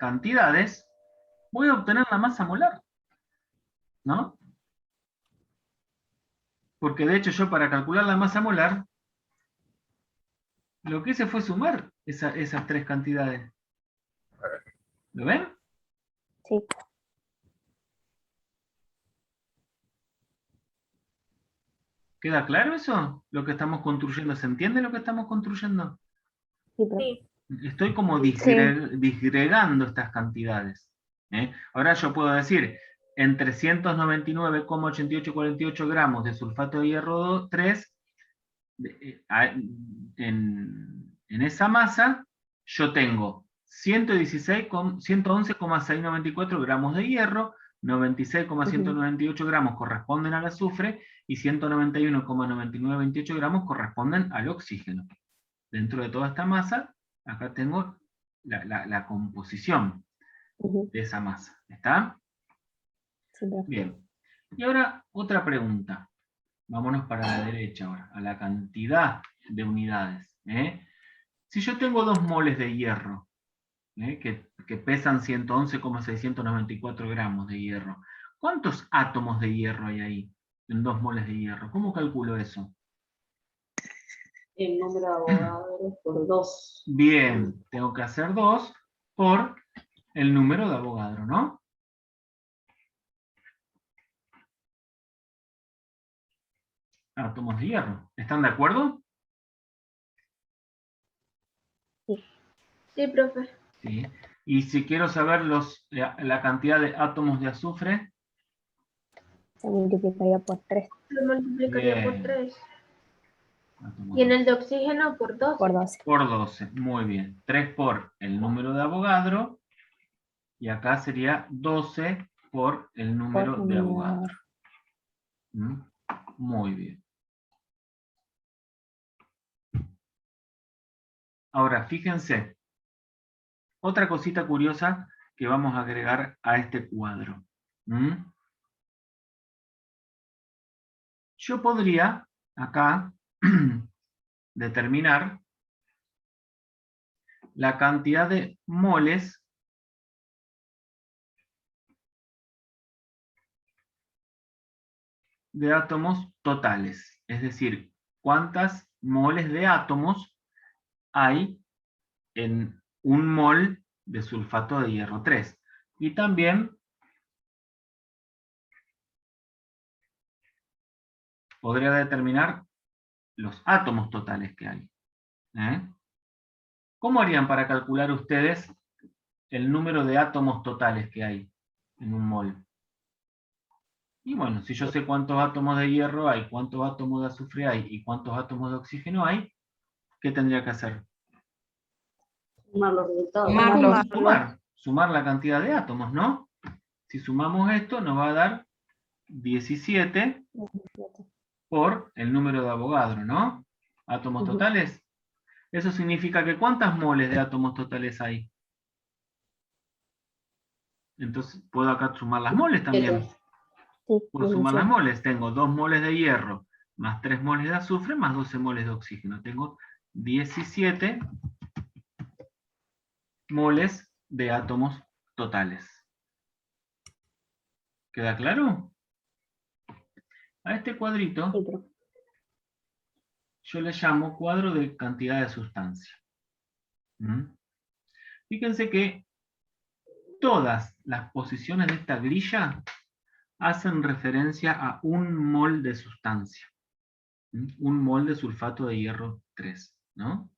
cantidades, voy a obtener la masa molar, ¿no? Porque de hecho yo para calcular la masa molar, lo que hice fue sumar esas 3 cantidades. ¿Lo ven? Sí. ¿Queda claro eso? Lo que estamos construyendo. ¿Se entiende lo que estamos construyendo? Sí. Estoy como disgregando estas cantidades. Ahora yo puedo decir, en 399,8848 gramos de sulfato de hierro 3, en esa masa, yo tengo 111,694 gramos de hierro, 96,198 gramos corresponden al azufre, y 191,9928 gramos corresponden al oxígeno. Dentro de toda esta masa, acá tengo la composición de esa masa. ¿Está? Bien. Y ahora otra pregunta. Vámonos para la derecha ahora, a la cantidad de unidades. Si yo tengo 2 moles de hierro, que pesan 111,694 gramos de hierro, ¿cuántos átomos de hierro hay ahí en 2 moles de hierro? ¿Cómo calculo eso? El número de Avogadro por 2. Bien, tengo que hacer 2 por el número de Avogadro, ¿no? Átomos de hierro. ¿Están de acuerdo? Sí, profe. Sí. Y si quiero saber la cantidad de átomos de azufre, Se multiplicaría por 3. Lo multiplicaría Bien. por 3. átomos Y en el de oxígeno por 12. Por 12. por 12, muy bien. 3 por el número de Avogadro, y acá sería 12 por el número de Avogadro. Muy bien. Ahora, fíjense, otra cosita curiosa que vamos a agregar a este cuadro. Yo podría, acá, determinar la cantidad de moles de átomos totales. Es decir, cuántas moles de átomos hay en un mol de sulfato de hierro 3. Y también podría determinar los átomos totales que hay. ¿Cómo harían para calcular ustedes el número de átomos totales que hay en un mol? Y bueno, si yo sé cuántos átomos de hierro hay, cuántos átomos de azufre hay y cuántos átomos de oxígeno hay, ¿qué tendría que hacer? Sumar los resultados. Sumar la cantidad de átomos, ¿no? Si sumamos esto, nos va a dar 17 por el número de Avogadro, ¿no? Átomos totales. Eso significa que ¿cuántas moles de átomos totales hay? Entonces, puedo acá sumar las moles también. Puedo sumar las moles. Tengo 2 moles de hierro, más 3 moles de azufre, más 12 moles de oxígeno. Tengo 17 moles de átomos totales. ¿Queda claro? A este cuadrito yo le llamo cuadro de cantidad de sustancia. Fíjense que todas las posiciones de esta grilla hacen referencia a un mol de sustancia. Un mol de sulfato de hierro 3, ¿no?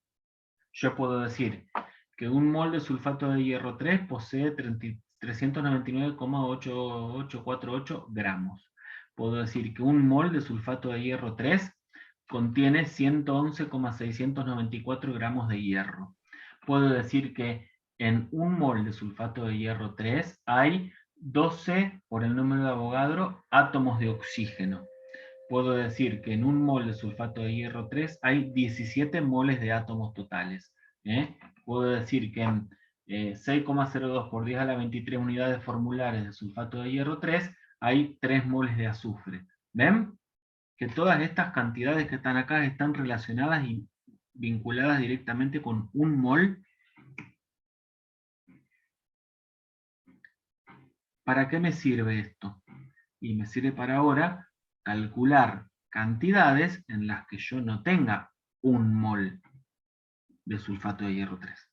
Yo puedo decir que un mol de sulfato de hierro 3 posee 399,8848 gramos. Puedo decir que un mol de sulfato de hierro 3 contiene 111,694 gramos de hierro. puedo decir que en un mol de sulfato de hierro 3 hay 12, por el número de Avogadro, átomos de oxígeno. Puedo decir que en un mol de sulfato de hierro 3 hay 17 moles de átomos totales. Puedo decir que en 6,02 por 10 a la 23 unidades formulares de sulfato de hierro 3 hay 3 moles de azufre. ¿Ven? Que todas estas cantidades que están acá están relacionadas y vinculadas directamente con un mol. ¿Para qué me sirve esto? Y me sirve para ahora calcular cantidades en las que yo no tenga un mol de sulfato de hierro 3.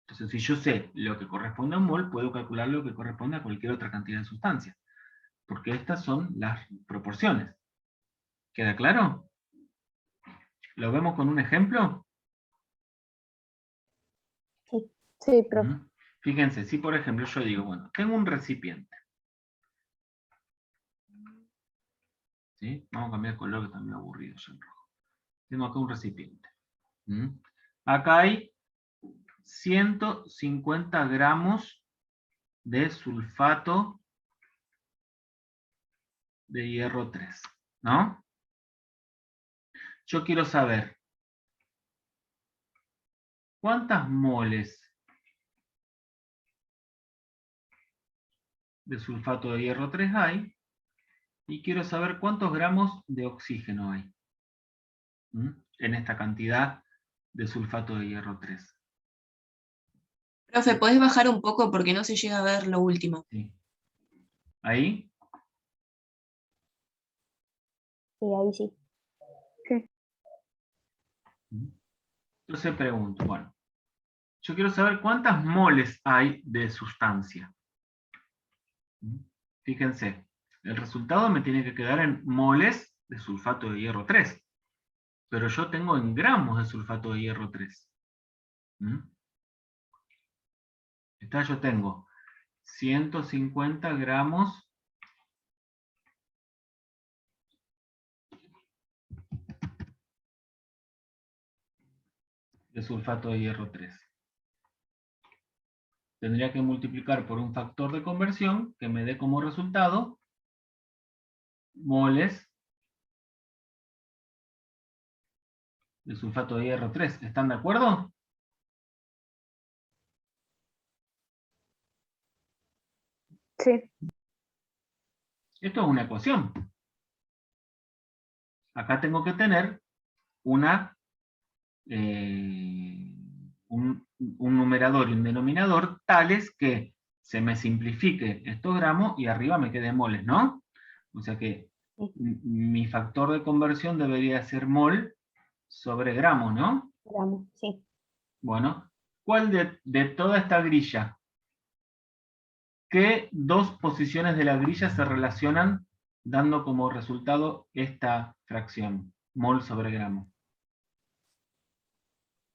Entonces, si yo sé lo que corresponde a un mol, puedo calcular lo que corresponde a cualquier otra cantidad de sustancia. Porque estas son las proporciones. ¿Queda claro? ¿Lo vemos con un ejemplo? Sí, profe. Fíjense, si por ejemplo yo digo, bueno, tengo un recipiente. ¿Sí? Vamos a cambiar el color que está muy aburrido ya en rojo. Tengo acá un recipiente. Acá hay 150 gramos de sulfato de hierro 3, ¿no? Yo quiero saber cuántas moles de sulfato de hierro 3 hay, y quiero saber cuántos gramos de oxígeno hay en esta cantidad de sulfato de hierro 3. Profe, ¿podés bajar un poco porque no se llega a ver lo último? Sí. ¿Ahí? Sí, ahí sí. Entonces pregunto, bueno, yo quiero saber cuántas moles hay de sustancia. Fíjense, el resultado me tiene que quedar en moles de sulfato de hierro 3. Pero yo tengo en gramos de sulfato de hierro 3. Yo tengo 150 gramos de sulfato de hierro 3. Tendría que multiplicar por un factor de conversión que me dé como resultado moles de sulfato de hierro 3. ¿Están de acuerdo? Sí. Esto es una ecuación. Acá tengo que tener una, un numerador y un denominador tales que se me simplifique estos gramos y arriba me quede moles, ¿no? O sea que mi factor de conversión debería ser mol sobre gramo, ¿no? Gramo, sí. Bueno, ¿cuál de toda esta grilla? ¿Qué dos posiciones de la grilla se relacionan dando como resultado esta fracción? Mol sobre gramo.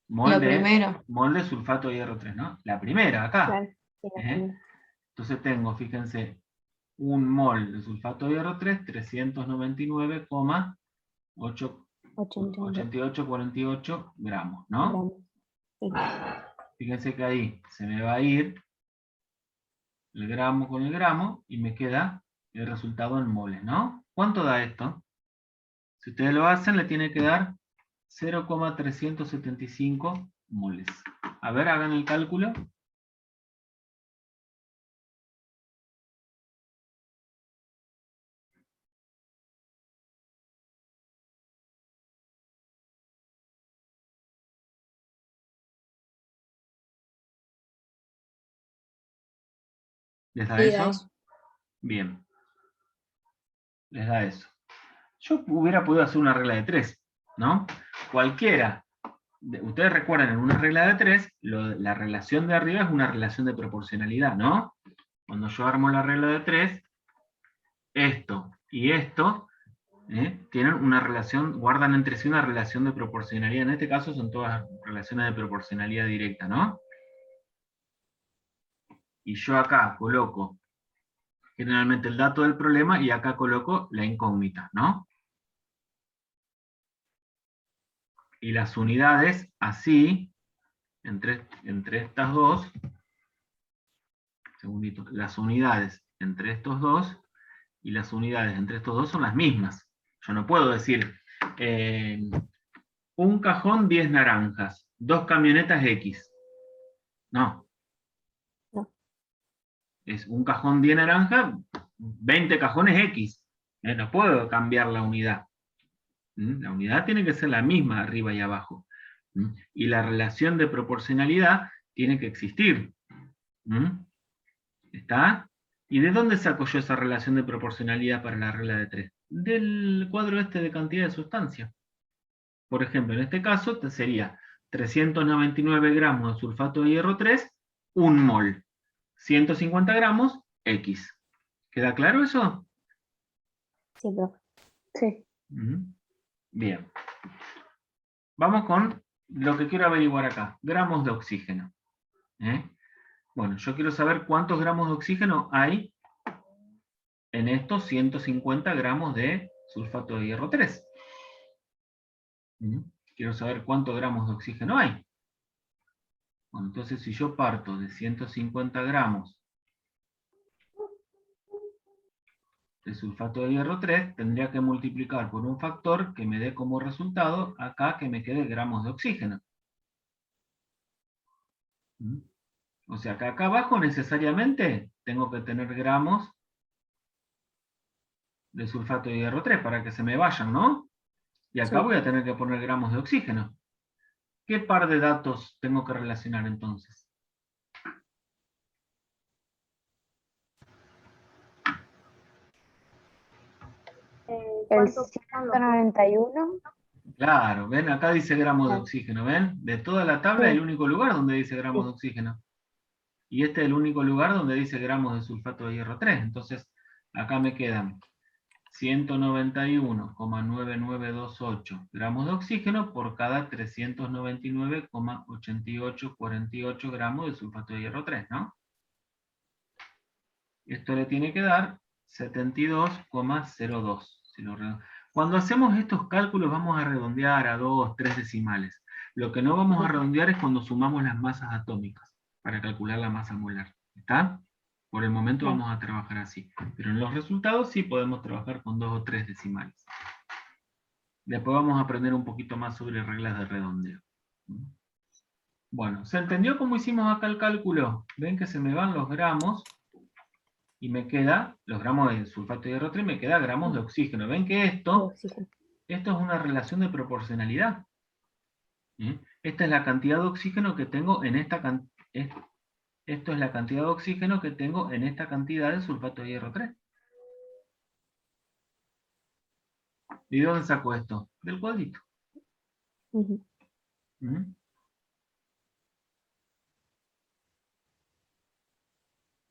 La primera. Mol de sulfato de hierro 3, ¿no? La primera, acá. Claro, sí, la primera. Entonces tengo, fíjense, un mol de sulfato de hierro 3, 399,8848 gramos, ¿no? Sí. Fíjense que ahí se me va a ir el gramo con el gramo y me queda el resultado en moles, ¿no? ¿Cuánto da esto? Si ustedes lo hacen, le tiene que dar 0,375 moles. A ver, hagan el cálculo. ¿Les da eso? Bien. Les da eso. Yo hubiera podido hacer una regla de 3, ¿no? Cualquiera. Ustedes recuerdan, en una regla de 3, la relación de arriba es una relación de proporcionalidad, ¿no? Cuando yo armo la regla de 3, esto y esto tienen una relación, guardan entre sí una relación de proporcionalidad. En este caso son todas relaciones de proporcionalidad directa, ¿no? Y yo acá coloco generalmente el dato del problema y acá coloco la incógnita, ¿no? Y las unidades así entre estas dos, segundito, las unidades entre estos dos y las unidades entre estos dos son las mismas. Yo no puedo decir, un cajón 10 naranjas, 2 camionetas X. No. No. Es un cajón 10 naranjas, 20 cajones X. No puedo cambiar la unidad. La unidad tiene que ser la misma arriba y abajo. Y la relación de proporcionalidad tiene que existir. ¿Está? ¿Y de dónde saco yo esa relación de proporcionalidad para la regla de 3? Del cuadro este de cantidad de sustancia. Por ejemplo, en este caso sería 399 gramos de sulfato de hierro 3, 1 mol. 150 gramos, X. ¿Queda claro eso? Sí, profe. Sí. Bien. Vamos con lo que quiero averiguar acá. Gramos de oxígeno. Bueno, yo quiero saber cuántos gramos de oxígeno hay en estos 150 gramos de sulfato de hierro 3. Quiero saber cuántos gramos de oxígeno hay. Bueno, entonces si yo parto de 150 gramos de sulfato de hierro 3, tendría que multiplicar por un factor que me dé como resultado acá que me quede gramos de oxígeno. O sea que acá abajo necesariamente tengo que tener gramos de sulfato de hierro 3 para que se me vayan, ¿no? Y acá Sí. voy a tener que poner gramos de oxígeno. ¿Qué par de datos tengo que relacionar entonces? El 191. Claro, ¿ven? Acá dice gramos de Ah. oxígeno, ¿ven? De toda la tabla es el único lugar donde dice gramos de oxígeno. Y este es el único lugar donde dice gramos de sulfato de hierro 3. Entonces, acá me quedan 191,9928 gramos de oxígeno por cada 399,8848 gramos de sulfato de hierro 3, ¿no? Esto le tiene que dar 72,02. Cuando hacemos estos cálculos vamos a redondear a 2, 3 decimales. Lo que no vamos a redondear es cuando sumamos las masas atómicas para calcular la masa molar. ¿Está? Por el momento vamos a trabajar así. Pero en los resultados sí podemos trabajar con 2 o 3 decimales. Después vamos a aprender un poquito más sobre reglas de redondeo. Bueno, ¿se entendió cómo hicimos acá el cálculo? Ven que se me van los gramos y me queda, los gramos de sulfato de hierro 3, me queda gramos de oxígeno. ¿Ven que esto es una relación de proporcionalidad? Esta es la cantidad de oxígeno que tengo en esta cantidad. Esto es la cantidad de oxígeno que tengo en esta cantidad de sulfato de hierro 3. ¿Y de dónde saco esto? Del cuadrito.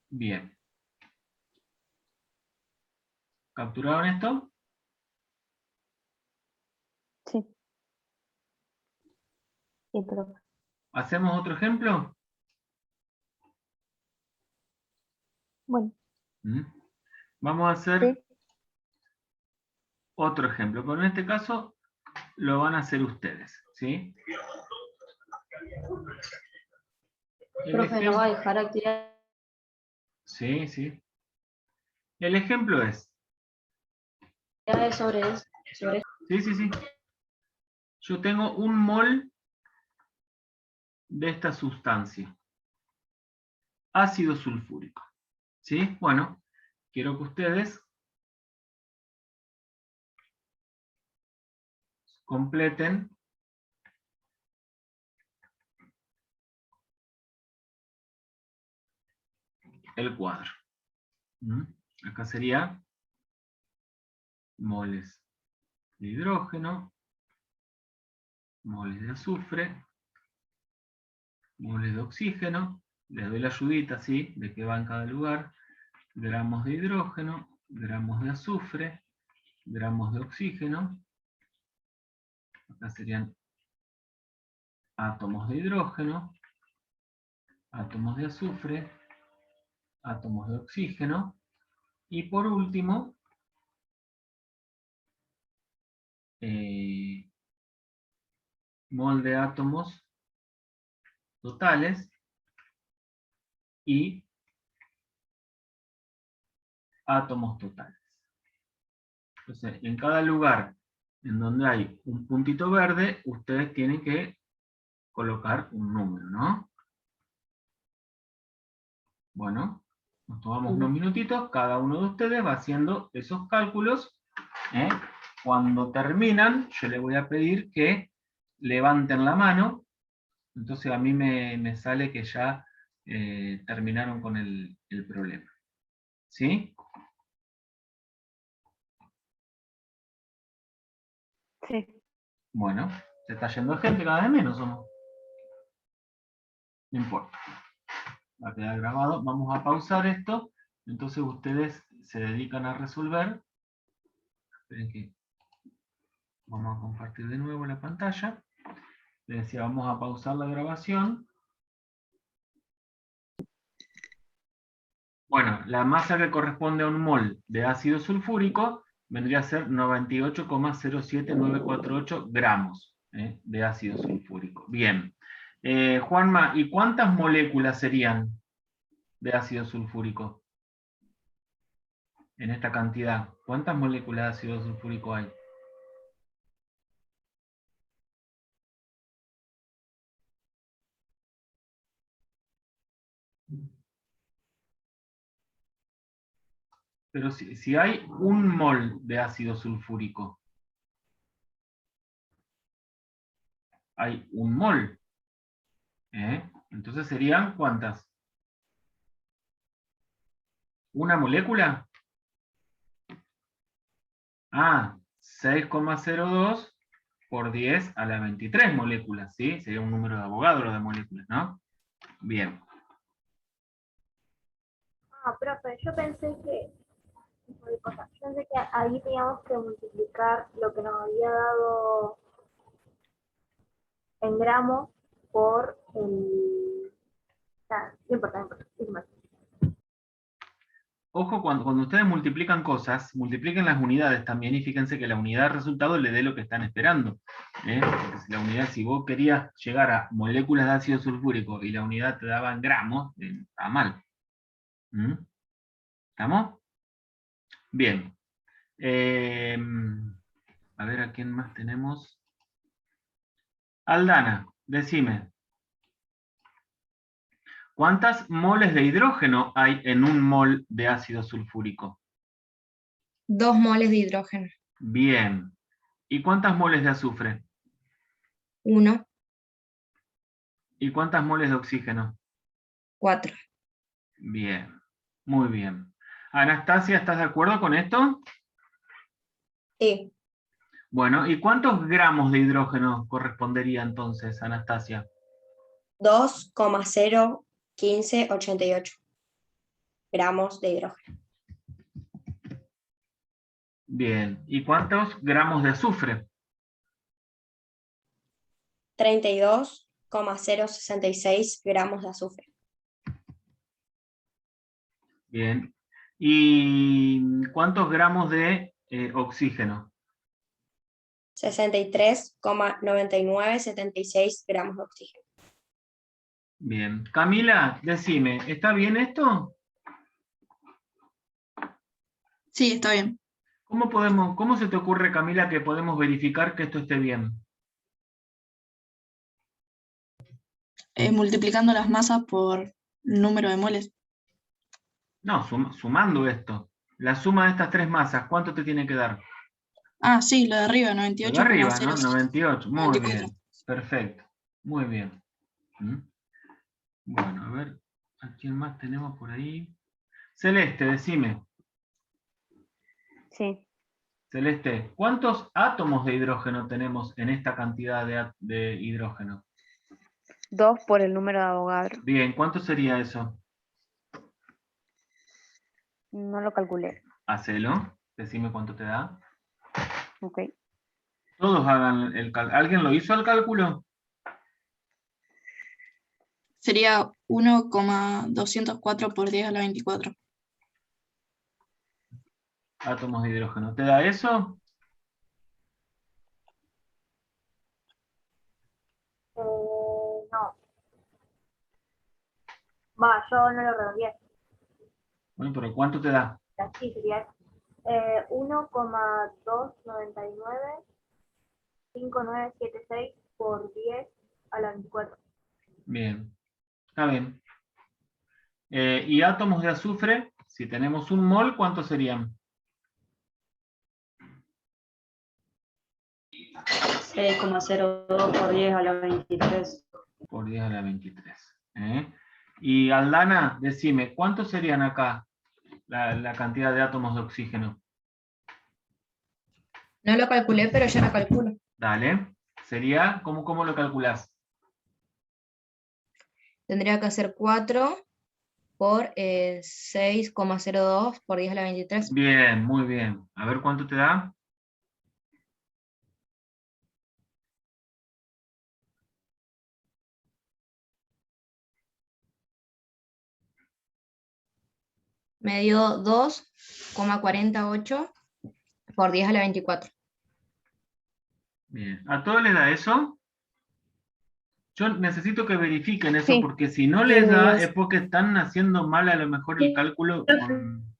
Bien. ¿Capturaron esto? Sí. Sí, profe. ¿Hacemos otro ejemplo? Bueno. Vamos a hacer otro ejemplo, pero en este caso lo van a hacer ustedes, ¿sí? Profe, ¿no va a dejar actividad? Sí, sí. El ejemplo es... Sobre eso. Sí, sí, sí. Yo tengo 1 mol de esta sustancia. Ácido sulfúrico. ¿Sí? Bueno, quiero que ustedes completen el cuadro. Acá sería moles de hidrógeno, moles de azufre, moles de oxígeno, les doy la ayudita, ¿sí? De qué va en cada lugar, gramos de hidrógeno, gramos de azufre, gramos de oxígeno, acá serían átomos de hidrógeno, átomos de azufre, átomos de oxígeno, y por último, mol de átomos totales y átomos totales. Entonces, en cada lugar en donde hay un puntito verde, ustedes tienen que colocar un número, ¿no? Bueno, nos tomamos unos minutitos, cada uno de ustedes va haciendo esos cálculos. Cuando terminan, yo les voy a pedir que levanten la mano. Entonces a mí me sale que ya terminaron con el problema. ¿Sí? Sí. Bueno, se está yendo gente cada vez menos, ¿o no? No importa. Va a quedar grabado. Vamos a pausar esto. Entonces ustedes se dedican a resolver. Esperen que vamos a compartir de nuevo la pantalla. Les decía, vamos a pausar la grabación. Bueno, la masa que corresponde a un mol de ácido sulfúrico vendría a ser 98,07948 gramos de ácido sulfúrico. Bien. Juanma, ¿y cuántas moléculas serían de ácido sulfúrico en esta cantidad? ¿Cuántas moléculas de ácido sulfúrico hay? Pero si hay un mol de ácido sulfúrico, hay un mol. Entonces serían ¿cuántas? ¿Una molécula? Ah, 6,02 por 10 a la 23 moléculas, ¿sí? Sería un número de Avogadro de moléculas, ¿no? Bien. Ah, profe, yo pensé que ahí teníamos que multiplicar lo que nos había dado en gramos por el... no importa, no importa. Ojo, cuando ustedes multiplican cosas, multipliquen las unidades también y fíjense que la unidad de resultado le dé lo que están esperando. Porque si la unidad, si vos querías llegar a moléculas de ácido sulfúrico y la unidad te daba en gramos, está mal. ¿Estamos? Bien. A ver a quién más tenemos. Aldana, decime. ¿Cuántas moles de hidrógeno hay en un mol de ácido sulfúrico? 2 moles de hidrógeno. Bien. ¿Y cuántas moles de azufre? 1, ¿Y cuántas moles de oxígeno? 4. Bien. Muy bien. Anastasia, ¿estás de acuerdo con esto? Sí. Bueno, ¿y cuántos gramos de hidrógeno correspondería entonces, Anastasia? 2,01588 gramos de hidrógeno. Bien. ¿Y cuántos gramos de azufre? 32,066 gramos de azufre. Bien. ¿Y cuántos gramos de oxígeno? 63,9976 gramos de oxígeno. Bien. Camila, decime, ¿está bien esto? Sí, está bien. ¿Cómo se te ocurre, Camila, que podemos verificar que esto esté bien? Multiplicando las masas por el número de moles. No, sumando esto. La suma de estas tres masas, ¿cuánto te tiene que dar? Ah, sí, lo de arriba, Lo de 98,0. arriba, ¿no? 98. Muy 94. bien. Perfecto. Muy bien. Bueno, a ver, ¿a quién más tenemos por ahí? Celeste, decime. Sí. Celeste, ¿cuántos átomos de hidrógeno tenemos en esta cantidad de hidrógeno? 2 por el número de Avogadro. Bien, ¿cuánto sería eso? No lo calculé. Hacelo, decime cuánto te da. Ok. Todos hagan el cálculo. ¿Alguien lo hizo el cálculo? Sería 1,204 por 10 a la 24. Átomos de hidrógeno. ¿Te da eso? No. Va, yo no lo redondeé. Bueno, pero ¿cuánto te da? Así sería 1,299,5976 por 10 a la 24. Bien, está bien. Y átomos de azufre, si tenemos un mol, ¿cuántos serían? 6,02 por 10 a la 23. Por 10 a la 23. Y Aldana, decime, ¿cuántos serían acá la cantidad de átomos de oxígeno? No lo calculé, pero ya lo calculo. Dale. Sería, ¿cómo lo calculás? Tendría que hacer 4 por 6,02 por 10 a la 23. Bien, muy bien. A ver cuánto te da. Me dio 2,48 por 10 a la 24. Bien. ¿A todos les da eso? Yo necesito que verifiquen eso, Sí. porque si no Sí, les da, Dios. es porque están haciendo mal a lo mejor el cálculo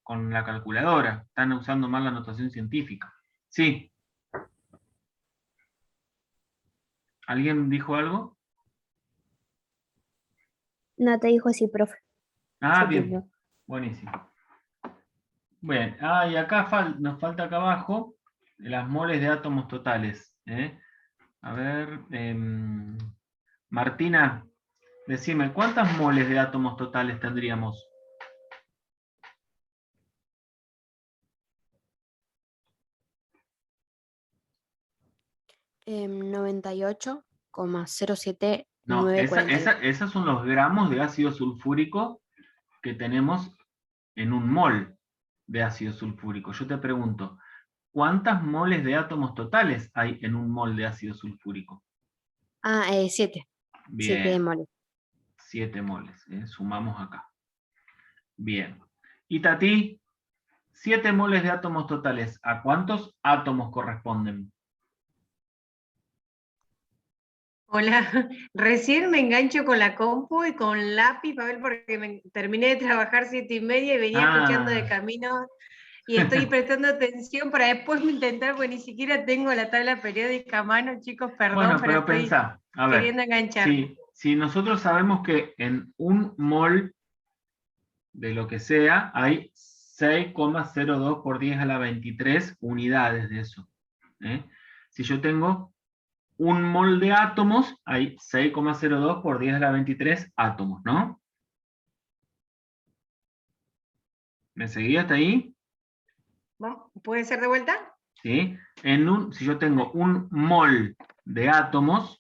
con la calculadora. Están usando mal la notación científica. Sí. ¿Alguien dijo algo? No te dijo así, profe. Ah, Se bien. pidió. Buenísimo. Bien. Y acá nos falta acá abajo las moles de átomos totales. A ver. Martina, decime, ¿cuántas moles de átomos totales tendríamos? Eh, 98,07940. No, esos son los gramos de ácido sulfúrico que tenemos en un mol de ácido sulfúrico. Yo te pregunto, ¿cuántas moles de átomos totales hay en un mol de ácido sulfúrico? 7. 7 Bien, moles. 7 moles. Sumamos acá. Bien. Y Tati, 7 moles de átomos totales, ¿a cuántos átomos corresponden? Hola, recién me engancho con la compu y con lápiz, Pavel, porque terminé de trabajar 7:30 y venía escuchando de camino y estoy prestando atención para después intentar, porque ni siquiera tengo la tabla periódica a mano, chicos, perdón, Bueno, pero estoy pensá, a ver, queriendo enganchar. si nosotros sabemos que en un mol de lo que sea hay 6,02 por 10 a la 23 unidades de eso. Si yo tengo un mol de átomos, hay 6,02 por 10 a la 23 átomos, ¿no? ¿Me seguí hasta ahí? ¿Puede ser de vuelta? ¿Sí? Si yo tengo un mol de átomos,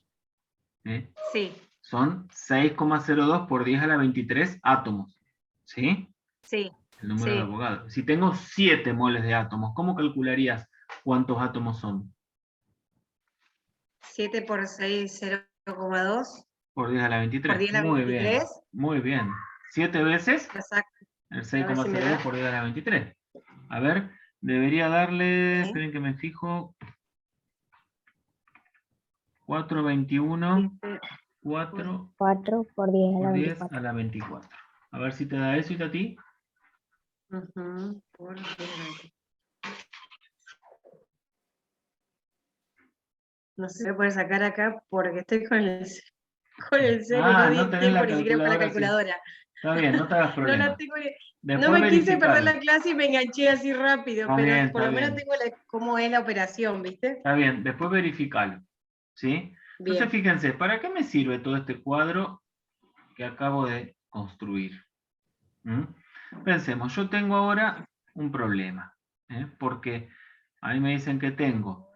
Sí. son 6,02 por 10 a la 23 átomos. ¿Sí? Sí. El número de Avogadro. Si tengo 7 moles de átomos, ¿cómo calcularías cuántos átomos son? 7 por 6, 0,2. Por 10 a la 23. Por 10 a la 23. Bien, muy bien. 7 veces Exacto. el 6,02 por 10 a la 23. A ver, debería darle, esperen que me fijo, 4,21, 4 por 10 a la por 10 24. a la 24. A ver si te da eso, Itati. Por 10 a la 24. No sé si se puede sacar acá porque estoy con el celu, no di tiempo ni siquiera para la calculadora. Está bien, no te hagas problema. No la tengo Después no me quise verificalo. perder la clase y me enganché así rápido, Está pero bien, por lo está menos bien. tengo cómo es la operación, ¿viste? Está bien, después verificalo. ¿Sí? Entonces fíjense, ¿para qué me sirve todo este cuadro que acabo de construir? Pensemos, yo tengo ahora un problema, porque ahí me dicen que tengo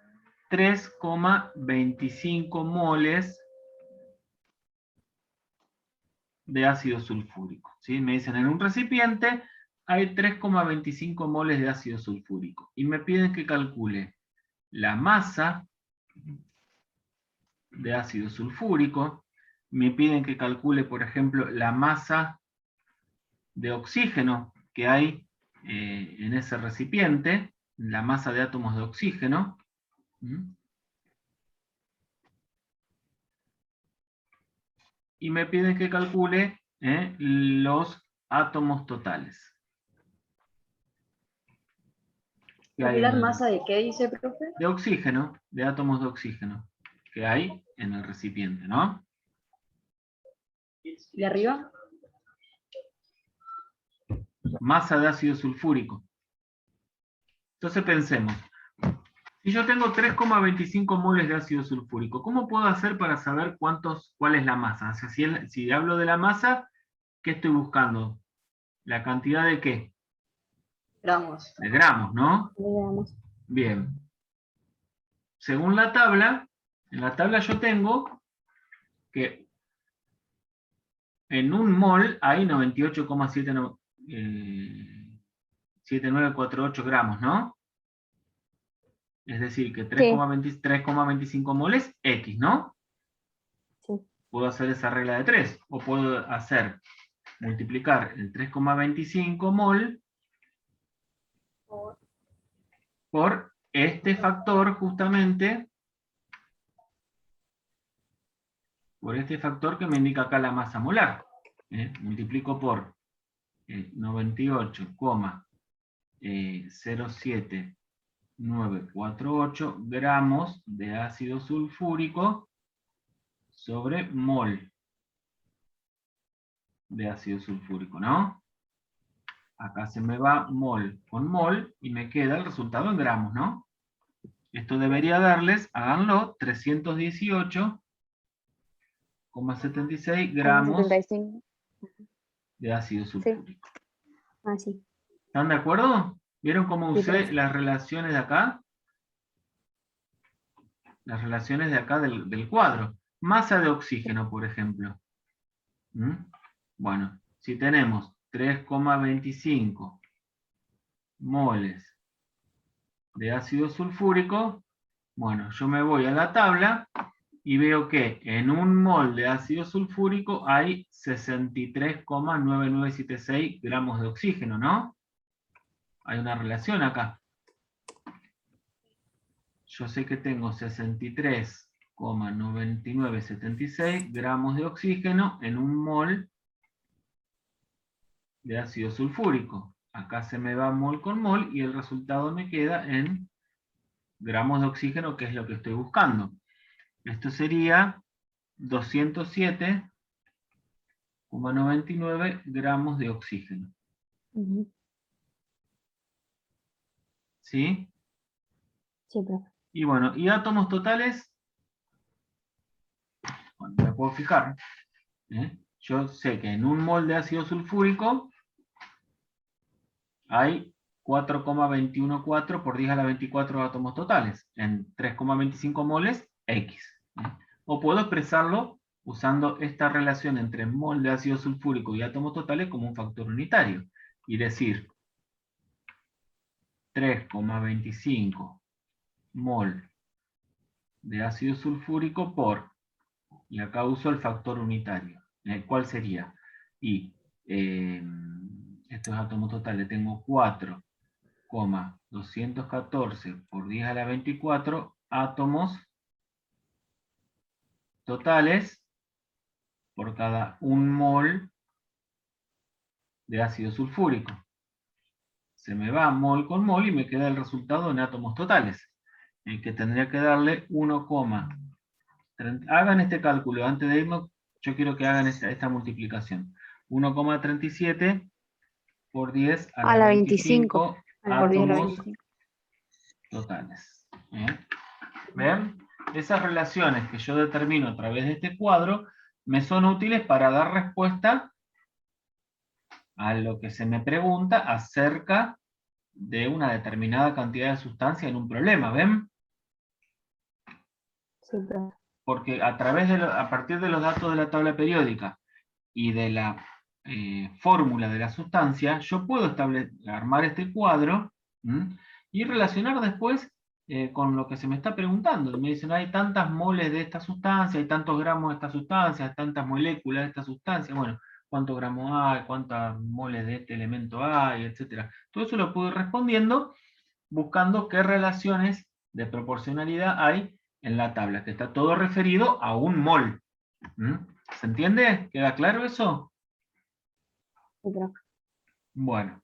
3,25 moles de ácido sulfúrico. ¿Sí? Me dicen, en un recipiente hay 3,25 moles de ácido sulfúrico. Y me piden que calcule la masa de ácido sulfúrico. Me piden que calcule, por ejemplo, la masa de oxígeno que hay en ese recipiente, la masa de átomos de oxígeno. Y me piden que calcule los átomos totales. Que hay ¿Calcular en el- masa de qué dice, profe? de oxígeno, de átomos de oxígeno, que hay en el recipiente, ¿no? ¿De arriba? Masa de ácido sulfúrico. Entonces pensemos, si yo tengo 3,25 moles de ácido sulfúrico, ¿cómo puedo hacer para saber cuál es la masa? O sea, si hablo de la masa, ¿qué estoy buscando? ¿La cantidad de qué? Gramos. De gramos, ¿no? Veamos. Bien. Según la tabla, en la tabla yo tengo que en un mol hay 98,7948 gramos, ¿no? Es decir, que 3,25 moles X, ¿no? Sí. Puedo hacer esa regla de 3, o puedo multiplicar el 3,25 mol por este factor justamente, por este factor que me indica acá la masa molar. Multiplico por 98,07948 gramos de ácido sulfúrico sobre mol de ácido sulfúrico, ¿no? Acá se me va mol con mol y me queda el resultado en gramos, ¿no? Esto debería darles, háganlo, 318,76 gramos 75. de ácido sulfúrico. Ah, sí. ¿Están de acuerdo? ¿Vieron cómo Sí, usé profe. las relaciones de acá? Las relaciones de acá del cuadro. Masa de oxígeno, por ejemplo. Bueno, si tenemos 3,25 moles de ácido sulfúrico, bueno, yo me voy a la tabla y veo que en un mol de ácido sulfúrico hay 63,9976 gramos de oxígeno, ¿no? Hay una relación acá. Yo sé que tengo 63,9976 gramos de oxígeno en un mol de ácido sulfúrico. Acá se me va mol con mol y el resultado me queda en gramos de oxígeno, que es lo que estoy buscando. Esto sería 207,99 gramos de oxígeno. ¿Sí? Sí, profe. Y bueno, ¿y átomos totales? Bueno, me puedo fijar. Yo sé que en un mol de ácido sulfúrico hay 4,214 por 10 a la 24 átomos totales. En 3,25 moles, X. O puedo expresarlo usando esta relación entre mol de ácido sulfúrico y átomos totales como un factor unitario. Y decir 3,25 mol de ácido sulfúrico por, y acá uso el factor unitario. ¿Cuál sería? Y estos átomos totales, tengo 4,214 por 10 a la 24 átomos totales por cada 1 mol de ácido sulfúrico. Se me va mol con mol y me queda el resultado en átomos totales, que tendría que darle 1,30. Hagan este cálculo, antes de irnos, yo quiero que hagan esta multiplicación. 1,37 por 10 a la 25 Por 10 a la átomos 25. totales. ¿Ven? Esas relaciones que yo determino a través de este cuadro me son útiles para dar respuesta a lo que se me pregunta acerca de una determinada cantidad de sustancia en un problema, ¿ven? Sí, profe. Porque a partir de los datos de la tabla periódica y de la fórmula de la sustancia, yo puedo armar este cuadro y relacionar después con lo que se me está preguntando. Me dicen, hay tantas moles de esta sustancia, hay tantos gramos de esta sustancia, hay tantas moléculas de esta sustancia, bueno, cuántos gramos hay, cuántas moles de este elemento hay, etc. Todo eso lo puedo ir respondiendo buscando qué relaciones de proporcionalidad hay en la tabla, que está todo referido a un mol. ¿Se entiende? ¿Queda claro eso? Sí, profe. Bueno,